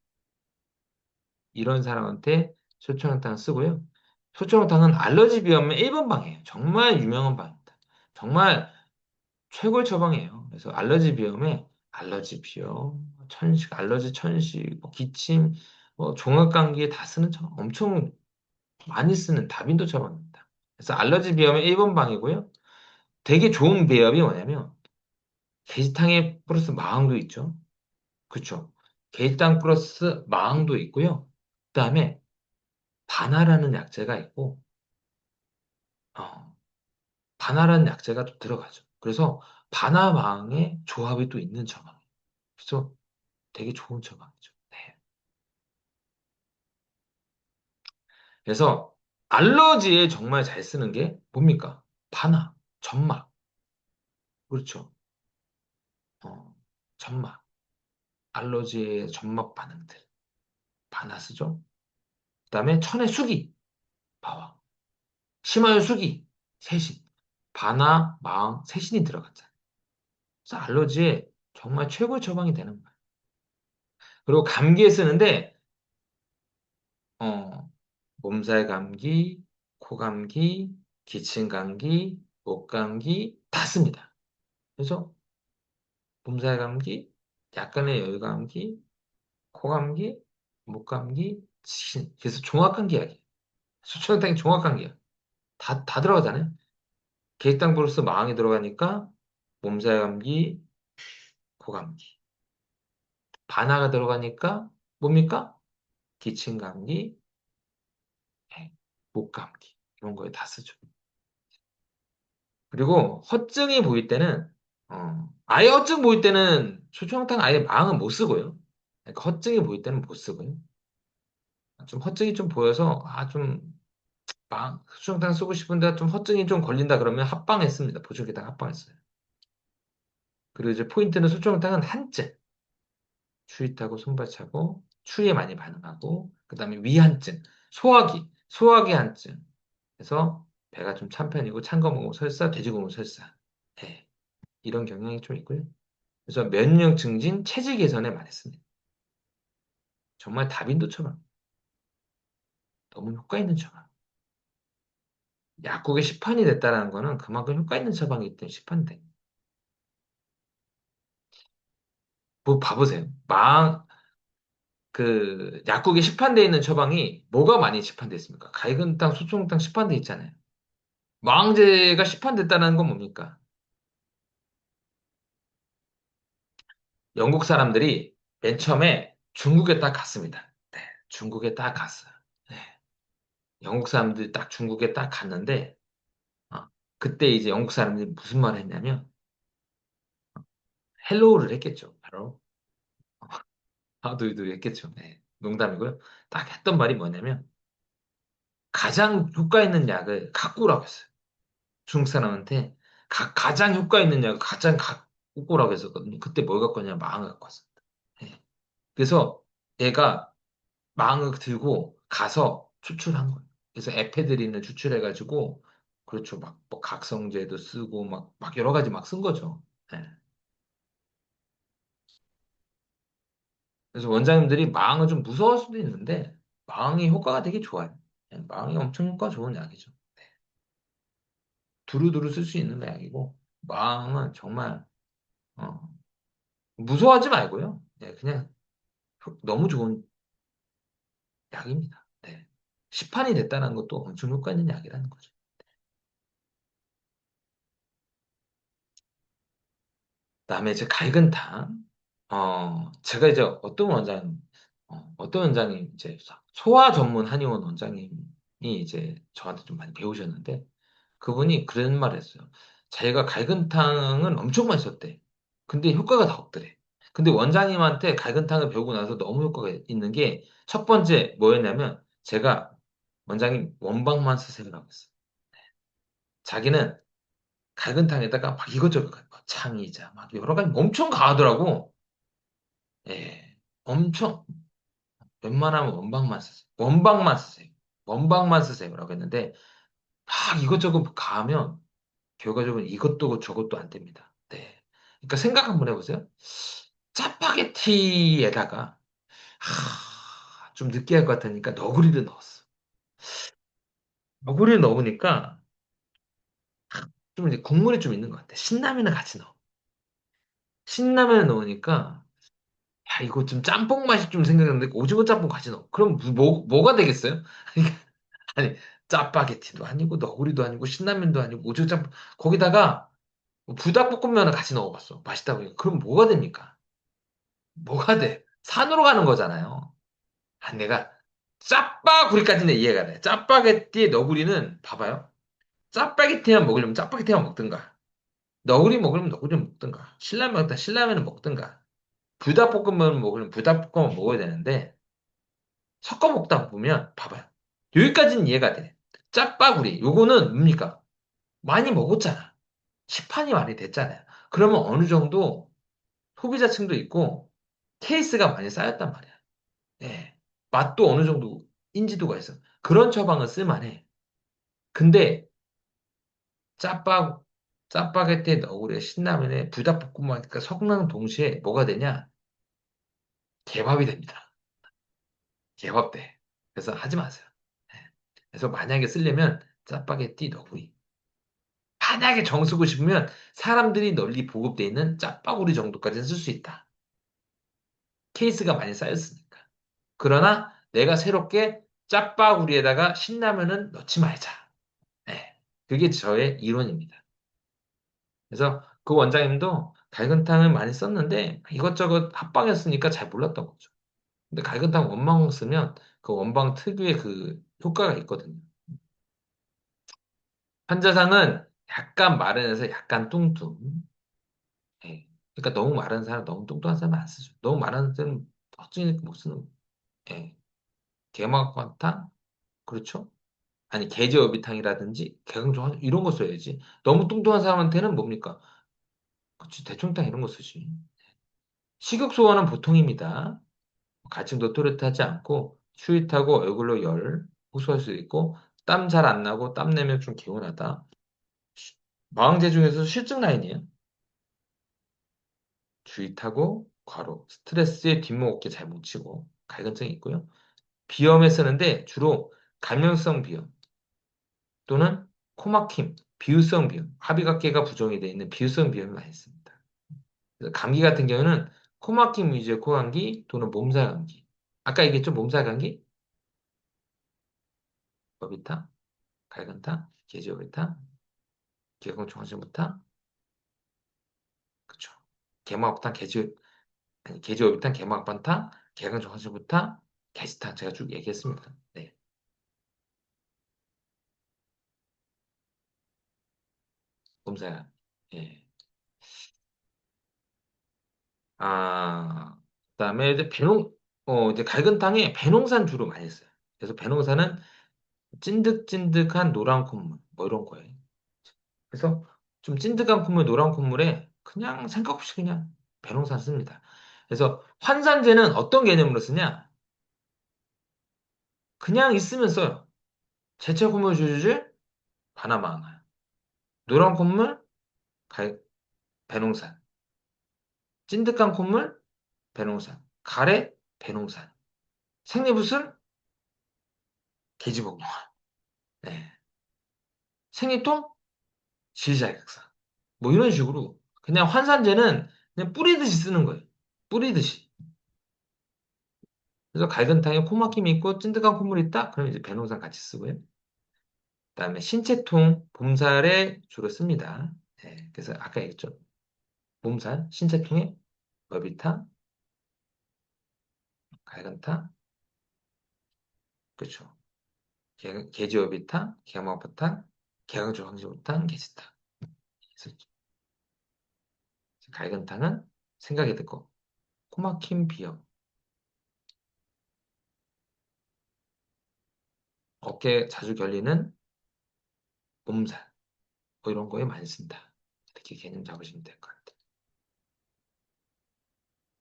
이런 사람한테 소초명탕 쓰고요. 소초명탕은 알러지 비염의 1번 방이에요. 정말 유명한 방입니다. 정말 최고의 처방이에요. 그래서 알러지 비염에 알러지 비염, 천식, 알러지 천식, 뭐 기침, 뭐 종합감기에 다 쓰는 처방, 엄청 많이 쓰는 다빈도 처방입니다. 그래서 알러지 비염의 1번 방이고요. 되게 좋은 배합이 뭐냐면 게시탕에 플러스 마항도 있죠. 그렇죠. 게시탕 플러스 마항도 있고요. 그다음에 바나라는 약재가 있고 어, 바나라는 약재가 또 들어가죠. 그래서 바나마항의 조합이 또 있는 처방이에요. 그래서 되게 좋은 처방이죠. 네. 그래서 알러지에 정말 잘 쓰는 게 뭡니까? 바나, 점막. 그렇죠. 어, 점막. 알러지의 점막 반응들. 바나 쓰죠. 그다음에 천의 수기, 바와. 심화의 수기, 세신. 바나, 마왕, 세신이 들어갔잖아요. 그래서 알러지에 정말 최고의 처방이 되는 거예요. 그리고 감기에 쓰는데 어, 몸살 감기, 코 감기, 기침 감기, 목 감기 다 씁니다. 그래서 몸살 감기, 약간의 열 감기, 코 감기, 목 감기, 기침. 그래서 종합 감기 약이에요. 수초당이 종합 감기야. 다 들어가잖아요. 계획당 플러스 마항이 들어가니까 몸살 감기, 코 감기. 반하가 들어가니까 뭡니까? 기침 감기, 예, 목 감기. 이런 거에 다 쓰죠. 그리고 허증이 보일 때는 아예 허증 보일 때는 초청탕 아예 망은 못 쓰고요. 그러니까 허증이 보일 때는 못 쓰고요. 좀 허증이 좀 보여서 초청탕 쓰고 싶은데 좀 허증이 좀 걸린다 그러면 합방했습니다. 보조개당 합방했어요. 그리고 이제 포인트는 소청탕은 한증, 추위 타고 손발 차고 추위에 많이 반응하고 그다음에 위한증, 소화기 한증. 그래서 배가 좀 찬 편이고 찬 거 먹으면 설사, 돼지고 먹으면 설사. 예, 이런 경향이 좀 있고요. 그래서 면역 증진, 체질 개선에 많이 씁니다. 정말 다빈도 처방. 너무 효과 있는 처방. 약국에 시판이 됐다는 거는 그만큼 효과 있는 처방이기 때문에 시판돼. 뭐 봐보세요. 약국에 시판돼 있는 처방이 뭐가 많이 시판돼 있습니까? 갈근탕, 소총탕 시판돼 있잖아요. 망제가 시판됐다는 건 뭡니까? 영국 사람들이 맨 처음에 중국에 딱 갔습니다. 네, 중국에 딱 갔어요. 네, 영국 사람들이 딱 중국에 딱 갔는데, 그때 이제 영국 사람들이 무슨 말을 했냐면, 헬로우를 했겠죠. 바로. 하두이도 했겠죠. 네, 농담이고요. 딱 했던 말이 뭐냐면, 가장 효과 있는 약을 갖고 오라고 했어요. 중국 사람한테 가장 효과 있는 약을 갖고 오라고 했었거든요. 그때 뭘 갖고 왔냐면 망을 갖고 왔습니다. 네. 그래서 얘가 망을 들고 가서 추출한 거예요. 그래서 에페드린을 추출해가지고, 그렇죠. 뭐 각성제도 쓰고, 막 여러 가지 막 쓴 거죠. 네. 그래서 원장님들이 망을 좀 무서워할 수도 있는데, 망이 효과가 되게 좋아요. 네, 망이 엄청 효과 좋은 약이죠. 두루두루 쓸 수 있는 약이고, 망은 정말, 어, 무서워하지 말고요. 네, 그냥 너무 좋은 약입니다. 네. 시판이 됐다는 것도 엄청 효과 있는 약이라는 거죠. 그다음에 이제 갈근탕. 제가 이제 어떤 원장님, 이제 소화 전문 한의원 원장님이 이제 저한테 좀 많이 배우셨는데, 그분이 그런 말 했어요. 자기가 갈근탕은 엄청 맛있었대. 근데 효과가 다 없더래. 근데 원장님한테 갈근탕을 배우고 나서 너무 효과가 있는 게, 첫 번째 뭐였냐면, 제가 원장님 원방만 쓰세요라고 했어요. 자기는 갈근탕에다가 막 이것저것, 막 창이자, 막 여러 가지 엄청 가하더라고. 예. 엄청, 웬만하면 원방만 쓰세요. 원방만 쓰세요. 원방만 쓰세요라고 했는데, 막 이것저것 가하면, 결과적으로 이것도 저것도 안 됩니다. 네. 그러니까 생각 한번 해보세요. 짜파게티에다가, 좀 느끼할 것 같으니까 너구리를 넣었어. 너구리를 넣으니까, 좀 이제 국물이 좀 있는 것 같아. 신라면을 같이 넣어. 신라면을 넣으니까, 야, 이거 좀 짬뽕 맛이 좀 생각나는데, 오징어 짬뽕 같이 넣어. 그럼 뭐가 되겠어요? 아니, 짜파게티도 아니고, 너구리도 아니고, 신라면도 아니고, 오징어 짬뽕, 거기다가, 불닭볶음면을 같이 넣어봤어. 맛있다고. 그럼 뭐가 됩니까? 뭐가 돼? 산으로 가는 거잖아요. 내가 짜파구리까지는 이해가 돼. 짜파게티의 너구리는 봐봐요. 짜파게티만 먹으려면 짜파게티만 먹든가. 너구리 먹으려면 너구리 먹든가. 신라면 먹다 신라면을 먹든가. 불닭볶음면 먹으려면 불닭볶음면 먹어야 되는데 섞어 먹다 보면 봐봐요. 여기까지는 이해가 돼. 짜파구리 요거는 뭡니까? 많이 먹었잖아. 시판이 많이 됐잖아요. 그러면 어느 정도 소비자층도 있고 케이스가 많이 쌓였단 말이야. 예. 맛도 어느 정도 인지도가 있어. 그런 처방을 쓸만해. 근데 짜파 짜파게티에 너구리에 신라면에 불닭볶음면 섞는 동시에 뭐가 되냐? 개밥이 됩니다. 개밥 돼. 그래서 하지 마세요. 예. 그래서 만약에 쓰려면 짜파게티 너구리. 만약에 정쓰고 싶으면 사람들이 널리 보급되어 있는 짜파구리 정도까지는 쓸 수 있다. 케이스가 많이 쌓였으니까. 그러나 내가 새롭게 짜파구리에다가 신라면은 넣지 말자. 예. 그게 저의 이론입니다. 그래서 그 원장님도 갈근탕을 많이 썼는데 이것저것 합방했으니까 잘 몰랐던 거죠. 근데 갈근탕 원방 쓰면 그 원방 특유의 그 효과가 있거든요. 환자상은 약간 마른해서 약간 뚱뚱. 예. 그러니까 너무 마른 사람, 너무 뚱뚱한 사람은 안 쓰죠. 너무 마른 사람은 허증이니까 못 쓰는. 예. 개막관탕? 그렇죠? 아니 개제어비탕이라든지 개강정 이런 거 써야지. 너무 뚱뚱한 사람한테는 뭡니까? 그치, 대청탕 이런 거 쓰지. 식욕 소화는 보통입니다. 가칭도 또렷하지 않고 추위 타고 얼굴로 열 호소할 수 있고 땀 잘 안 나고 땀 내면 좀 개운하다. 마왕제 중에서 실증 라인이에요. 추위 타고 과로 스트레스에 뒷목 어깨 잘 못 치고 갈근증이 있고요. 비염에 쓰는데 주로 감염성 비염 또는 코막힘, 비유성 비염, 합의각계가 부종이 되어 있는 비유성 비염을 많이 씁니다. 그래서 감기 같은 경우는 코막힘 위주의 코감기 또는 몸살 감기. 아까 얘기했죠? 몸살 감기? 어비타, 갈간타, 계지오비타, 기관총하지부타 그쵸. 개마업탕, 아니, 계지오비탄, 개마업반탕, 개관총하지부타 게시탄 제가 쭉 얘기했습니다. 네. 몸살. 예. 그다음에 이제 이제 갈근탕에 배농산 주로 많이 써요. 그래서 배농산은 찐득찐득한 노란 콧물, 뭐 이런 거예요. 그래서 좀 찐득한 콧물, 노란 콧물에 그냥 생각 없이 그냥 배농산 씁니다. 그래서 환산제는 어떤 개념으로 쓰냐? 그냥 있으면 써요. 제철 콧물 줄줄줄 바나마 하나. 노란 콧물 배농산. 찐득한 콧물 배농산. 가래 배농산. 생리붓은 계지복용화. 네. 생리통 지리잘격산. 뭐 이런 식으로 그냥 환산제는 그냥 뿌리듯이 쓰는 거예요. 뿌리듯이. 그래서 갈근탕에 코막힘이 있고 찐득한 콧물이 있다? 그럼 이제 배농산 같이 쓰고요. 그다음에 신체통, 봄살에 주로 씁니다. 네, 그래서 아까 얘기했죠. 봄살, 신체통에 어비타, 갈근탕, 그렇죠. 게지어비탕, 게마포탕, 개강조 황지호탕, 게지탕. 그래서 갈근탕은 생각이 듣고 코막힘 비염, 어깨 자주 결리는 몸살 뭐 이런 거에 많이 쓴다. 이렇게 개념 잡으시면 될 것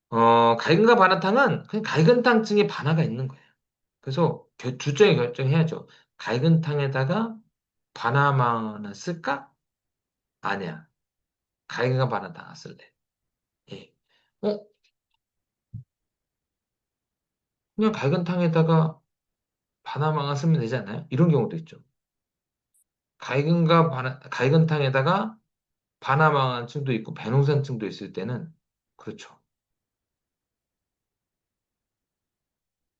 같아요. 갈근과 반화탕은 그냥 갈근탕증에 반화가 있는 거예요. 그래서 주저에 결정해야죠. 갈근탕에다가 바나나 쓸까? 아니야. 갈근과 바나나 쓸래. 예. 어? 그냥 갈근탕에다가 바나나만 쓰면 되지 않나요? 이런 경우도 있죠. 갈근탕에다가 바나망한증도 있고 배농산증도 있을 때는 그렇죠.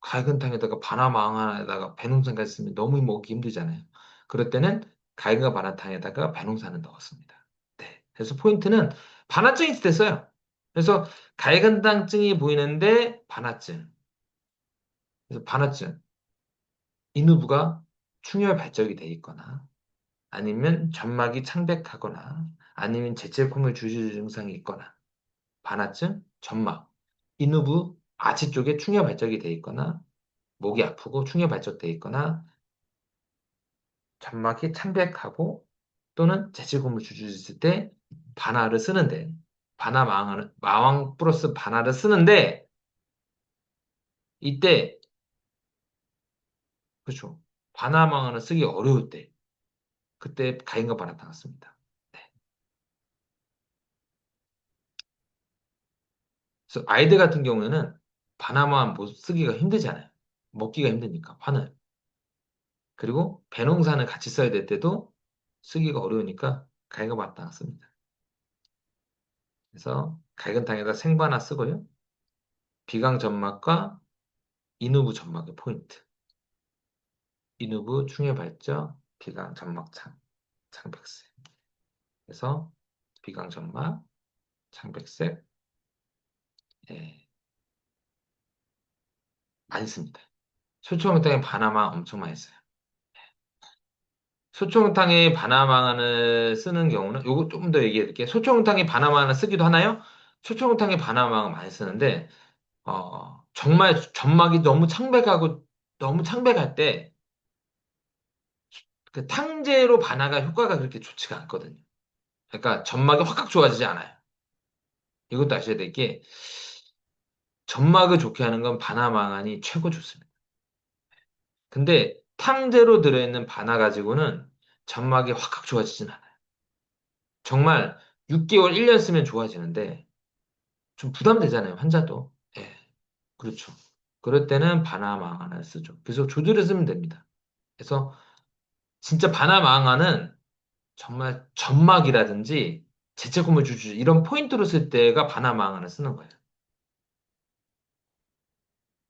갈근탕에다가 바나망에다가 배농산까지 쓰면 너무 먹기 힘들잖아요. 그럴 때는 갈근과 바나탕에다가 배농산을 넣었습니다. 네. 그래서 포인트는 반화증이 있을 때 써요. 그래서 갈근탕증이 보이는데 반화증. 그래서 반화증. 인후부가 충혈 발적이 돼 있거나 아니면 점막이 창백하거나 아니면 재채콤을 주시 증상이 있거나 반화증, 점막, 인후부, 아치 쪽에 충혈 발적이 돼 있거나 목이 아프고 충혈 발적돼 있거나 점막이 창백하고 또는 재채콤을 주저있을 때 반화를 쓰는데 마왕 플러스 반화를 쓰는데 이때 그렇죠. 반화망화를 쓰기 어려울 때 그때 가인과 반화탕을 씁니다. 네. 그래서 아이들 같은 경우에는 반화망 못 쓰기가 힘들잖아요. 먹기가 힘드니까 화는. 그리고 배농산을 같이 써야 될 때도 쓰기가 어려우니까 갈가 맞다 씁니다. 그래서 갈근탕에다 생바나 쓰고요. 비강 점막과 인후부 점막의 포인트. 인후부 충혈 발적, 비강 점막 창백색. 그래서 비강 점막, 창백색 예, 많이 씁니다. 소초명탕에 바나마 엄청 많이 써요. 소초명탕에 바나마를 쓰는 경우는 요거 조금 더 얘기해 드릴게요. 소초명탕에 바나마를 쓰기도 하나요? 소초명탕에 바나마가 많이 쓰는데 정말 점막이 너무 창백하고 너무 창백할 때 그 탕제로 반화가 효과가 그렇게 좋지가 않거든요. 그러니까 점막이 확확 좋아지지 않아요. 이것도 아셔야 될 게 점막을 좋게 하는 건 바나망안이 최고 좋습니다. 근데 탕제로 들어있는 바나 가지고는 점막이 확확 좋아지진 않아요. 정말 6개월, 1년 쓰면 좋아지는데 좀 부담되잖아요, 환자도. 예, 그렇죠. 그럴 때는 바나망안을 쓰죠. 그래서 조절해 쓰면 됩니다. 그래서 진짜 바나망안은 정말 점막이라든지 재채꿈을 주주 이런 포인트로 쓸 때가 바나망안을 쓰는 거예요.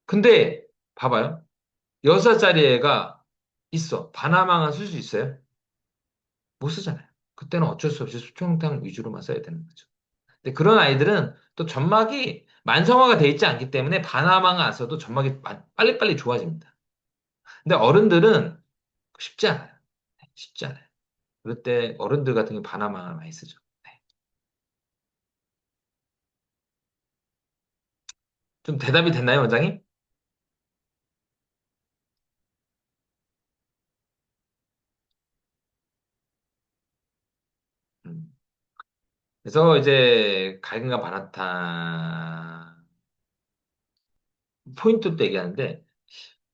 근데 봐봐요. 6살짜리 애가 있어. 바나망안 쓸 수 있어요? 못 쓰잖아요. 그때는 어쩔 수 없이 수평탕 위주로만 써야 되는 거죠. 근데 그런 아이들은 또 점막이 만성화가 돼 있지 않기 때문에 바나망안 안 써도 점막이 빨리빨리 좋아집니다. 근데 어른들은 쉽지 않아요. 네, 쉽지 않아요. 그럴 때 어른들 같은 경우 바나망안 많이 쓰죠. 네. 좀 대답이 됐나요, 원장님? 음. 그래서 이제 갈근과 바나타 포인트도 얘기하는데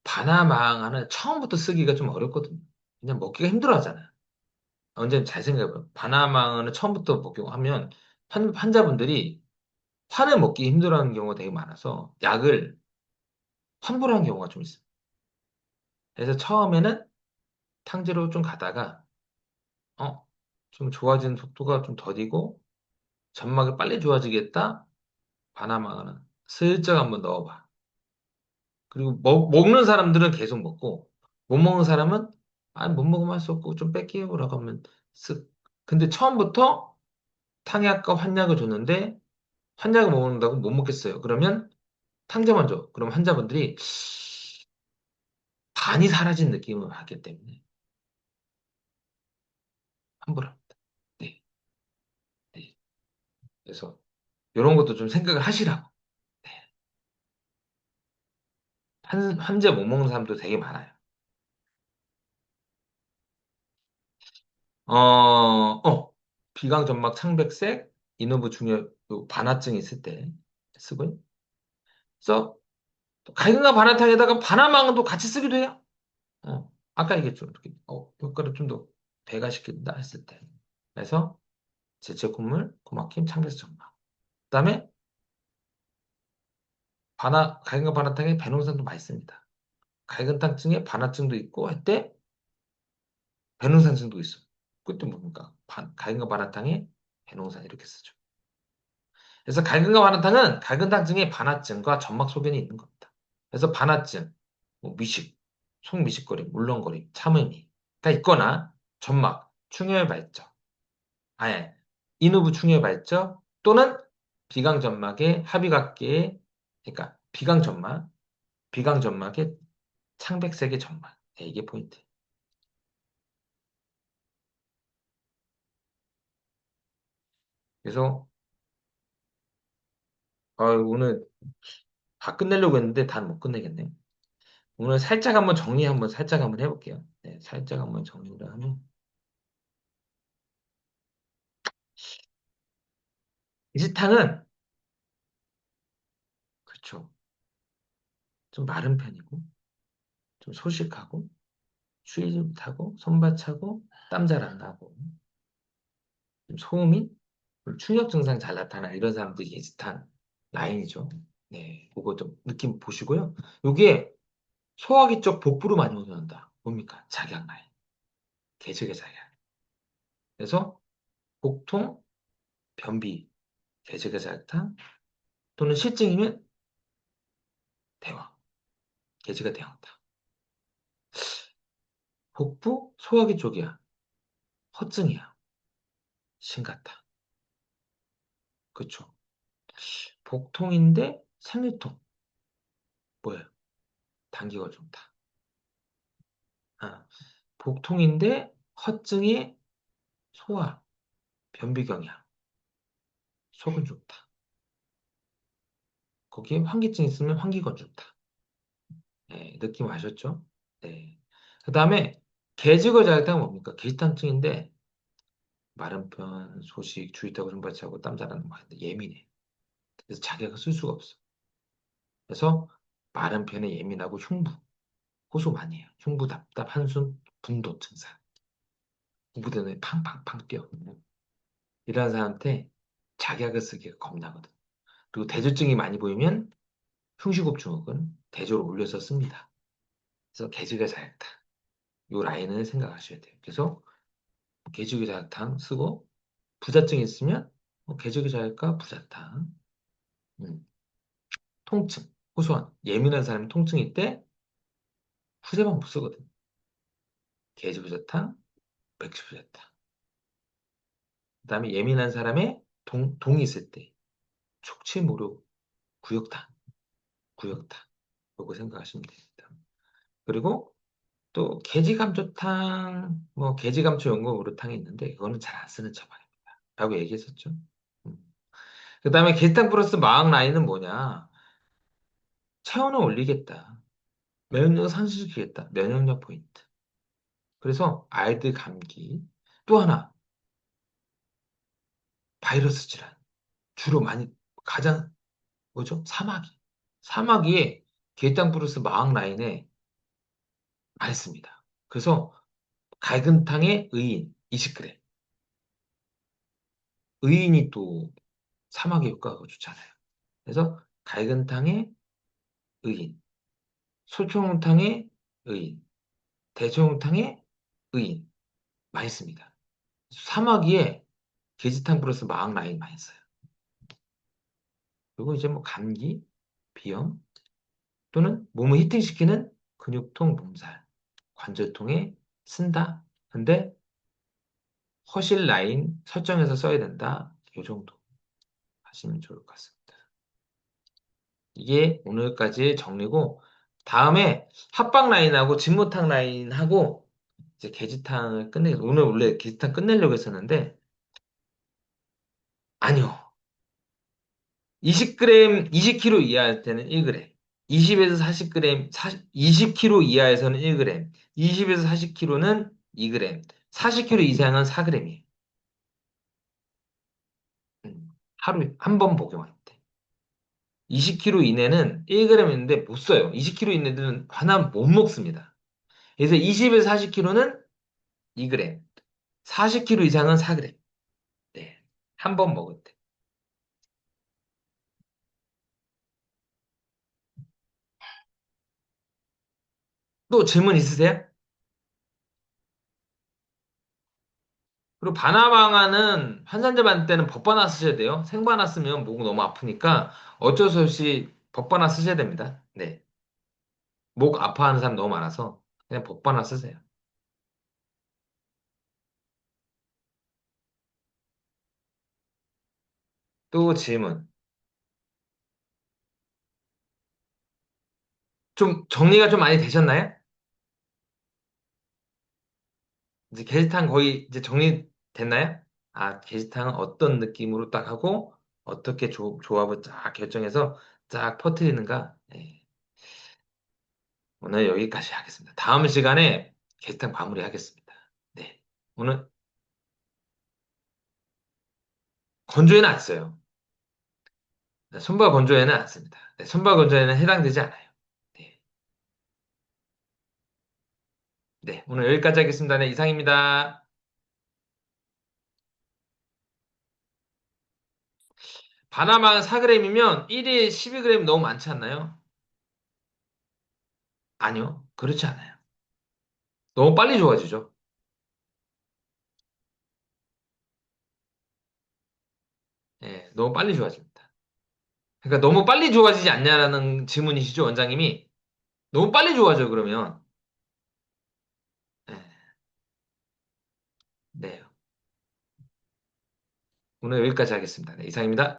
바나망아는 처음부터 쓰기가 좀 어렵거든요. 그냥 먹기가 힘들어 하잖아요. 언제는 잘 생각해봐요. 바나망아는 처음부터 먹기고 하면 환자분들이 환을 먹기 힘들어하는 경우가 되게 많아서 약을 환불하는 경우가 좀 있어요. 그래서 처음에는 탕제로 좀 가다가 어, 좀 좋아지는 속도가 좀 더디고 점막이 빨리 좋아지겠다. 바나망아는 슬쩍 한번 넣어봐. 그리고 먹는 사람들은 계속 먹고, 못 먹는 사람은, 아, 못 먹으면 할 수 없고, 좀 뺄게요라고 하면, 쓱. 근데 처음부터 탕약과 환약을 줬는데, 환약을 먹는다고 못 먹겠어요. 그러면 탕제만 줘. 그럼 환자분들이 반이 사라진 느낌을 받기 때문에, 환불합니다. 네, 네. 그래서, 이런 것도 좀 생각을 하시라고. 네. 환제 못 먹는 사람도 되게 많아요. 비강점막 창백색, 인후부 중요, 요 반화증 있을 때 쓰고요. 그래서 갈근과 반화탕에다가 반화망도 같이 쓰기도 해요. 아까 얘기했죠. 이렇게, 효과를 좀 더 배가시킨다 했을 때. 그래서 제체 콧물, 고막힘, 창백색 점막. 그다음에 갈근과 반화탕에 배농산도 많이 씁니다. 갈근탕증에 반화증도 있고 할 때 배농산증도 있어. 그것도 뭡니까? 갈근과 반화탕에 배농산 이렇게 쓰죠. 그래서 갈근과 반화탕은 갈근탕증의 반화증과 점막 소견이 있는 겁니다. 그래서 반화증, 뭐 미식, 속미식거림, 울렁거림, 참음이가 있거나 점막, 충혈 발적, 아예 인후부 충혈 발적 또는 비강점막의 합의각계의 그러니까 비강점막의 창백색의 점막. 네, 이게 포인트. 그래서 오늘 다 끝내려고 했는데 다 못 끝내겠네. 오늘 살짝 한번 정리 한번 살짝 한번 해볼게요. 네, 살짝 한번 정리를 하면 이지탕은 그렇죠. 좀 마른 편이고 좀 소식하고 추위 좀 타고 손바차고 땀 잘 안 나고 좀 소음이 그리고 충격 증상 잘 나타나 이런 사람들이 이지탕 라인이죠. 네, 그거 좀 느낌 보시고요. 요게 소화기 쪽 복부로 많이 오는다. 뭡니까? 작약 라인, 계속의 작약. 그래서 복통, 변비, 계속의 작탕 또는 실증이면 대왕, 계속의 대왕탕. 복부, 소화기 쪽이야. 허증이야. 심각다. 그쵸? 복통인데 생리통. 뭐예요? 단기가 좋다. 아, 복통인데 허증이 소화, 변비경이야. 속은 좋다. 거기에 환기증 있으면 환기가 좋다. 네, 느낌 아셨죠? 네. 그 다음에 계직을 자극하면 뭡니까? 계집탕증인데 마른 편, 소식, 주의 타고 손발치하고 땀 자라는 거 하는데 예민해. 그래서 자기가 쓸 수가 없어. 그래서 마른 편에 예민하고 흉부, 호소 많이 해요. 흉부 답답, 한숨, 분도 증상. 공부되는 팡팡팡 뛰어. 이런 사람한테 자약을 쓰기가 겁나거든. 그리고 대조증이 많이 보이면 흉시급중혹은 대조를 올려서 씁니다. 그래서 개주가 자약탕. 요 라인을 생각하셔야 돼요. 그래서 개주기 자약탕 쓰고 부자증 있으면 개주기 자약과 부자탕. 음, 통증, 호소한 예민한 사람이 통증일 때 후제방법 쓰거든. 개주부자탕, 백주부자탕. 그다음에 예민한 사람의 동이 있을 때 촉치무료 구역탕, 구역탕. 요거 생각하시면 됩니다. 그리고 또 개지감초탕, 뭐 개지감초 연고우르탕이 있는데 그거는 잘 안 쓰는 처방입니다. 라고 얘기했었죠. 음. 그다음에 게스탕 플러스 마악 라인은 뭐냐? 체온을 올리겠다. 면역력을 상승시키겠다. 면역력 포인트. 그래서 아이들 감기. 또 하나 바이러스 질환. 주로 많이 가장 뭐죠? 사마귀. 사마귀에 게스탕 플러스 마악 라인에 많이 씁니다. 그래서 갈근탕에 의인 20g. 의인이 또 사마귀 효과가 좋잖아요. 그래서 갈근탕에 의인, 소초홍탕에 의인, 대초홍탕에 의인 많이 씁니다. 사마귀에 게지탕 플러스 마악 라인 많이 써요. 그리고 이제 뭐 감기, 비염, 또는 몸을 히팅시키는 근육통, 몸살, 관절통에 쓴다. 근데 허실 라인 설정해서 써야 된다. 이 정도 하시면 좋을 것 같습니다. 이게 오늘까지의 정리고, 다음에 합방 라인하고 진무탕 라인하고 이제 게지탕을 오늘 원래 게지탕 끝내려고 했었는데, 아니요. 20g, 20kg 이하일 때는 1g, 20에서 40g, 20kg 이하에서는 1g, 20에서 40kg는 2g, 40kg 이상은 4g이에요. 하루에 한 번 복용할 때. 20kg 이내는 1g인데 못 써요. 20kg 이내는 하나 못 먹습니다. 그래서 20에서 40kg는 2g, 40kg 이상은 4g. 네. 한 번 먹을 때. 또 질문 있으세요? 그리고 바나방아는 환산제 받을 때는 법바나 쓰셔야 돼요. 생바나 쓰면 목 너무 아프니까 어쩔 수 없이 법바나 쓰셔야 됩니다. 네. 목 아파하는 사람 너무 많아서 그냥 법바나 쓰세요. 또 질문. 좀 정리가 좀 많이 되셨나요? 이제 게시판 거의 이제 정리됐나요? 아, 게시판은 어떤 느낌으로 딱 하고 어떻게 조합을 쫙 결정해서 쫙 퍼뜨리는가? 네. 오늘 여기까지 하겠습니다. 다음 시간에 게시판 마무리하겠습니다. 네. 오늘 건조에는 안 써요. 네, 손발 건조에는 안 씁니다. 네, 손발 건조에는 해당되지 않아요. 네. 네, 오늘 여기까지 하겠습니다. 네, 이상입니다. 바나나 4g이면 1일 12g 너무 많지 않나요? 아니요, 그렇지 않아요. 너무 빨리 좋아지죠. 예, 너무 빨리 좋아집니다. 그러니까 너무 빨리 좋아지지 않냐라는 질문이시죠, 원장님이? 너무 빨리 좋아져, 그러면. 예, 네. 오늘 여기까지 하겠습니다. 네, 이상입니다.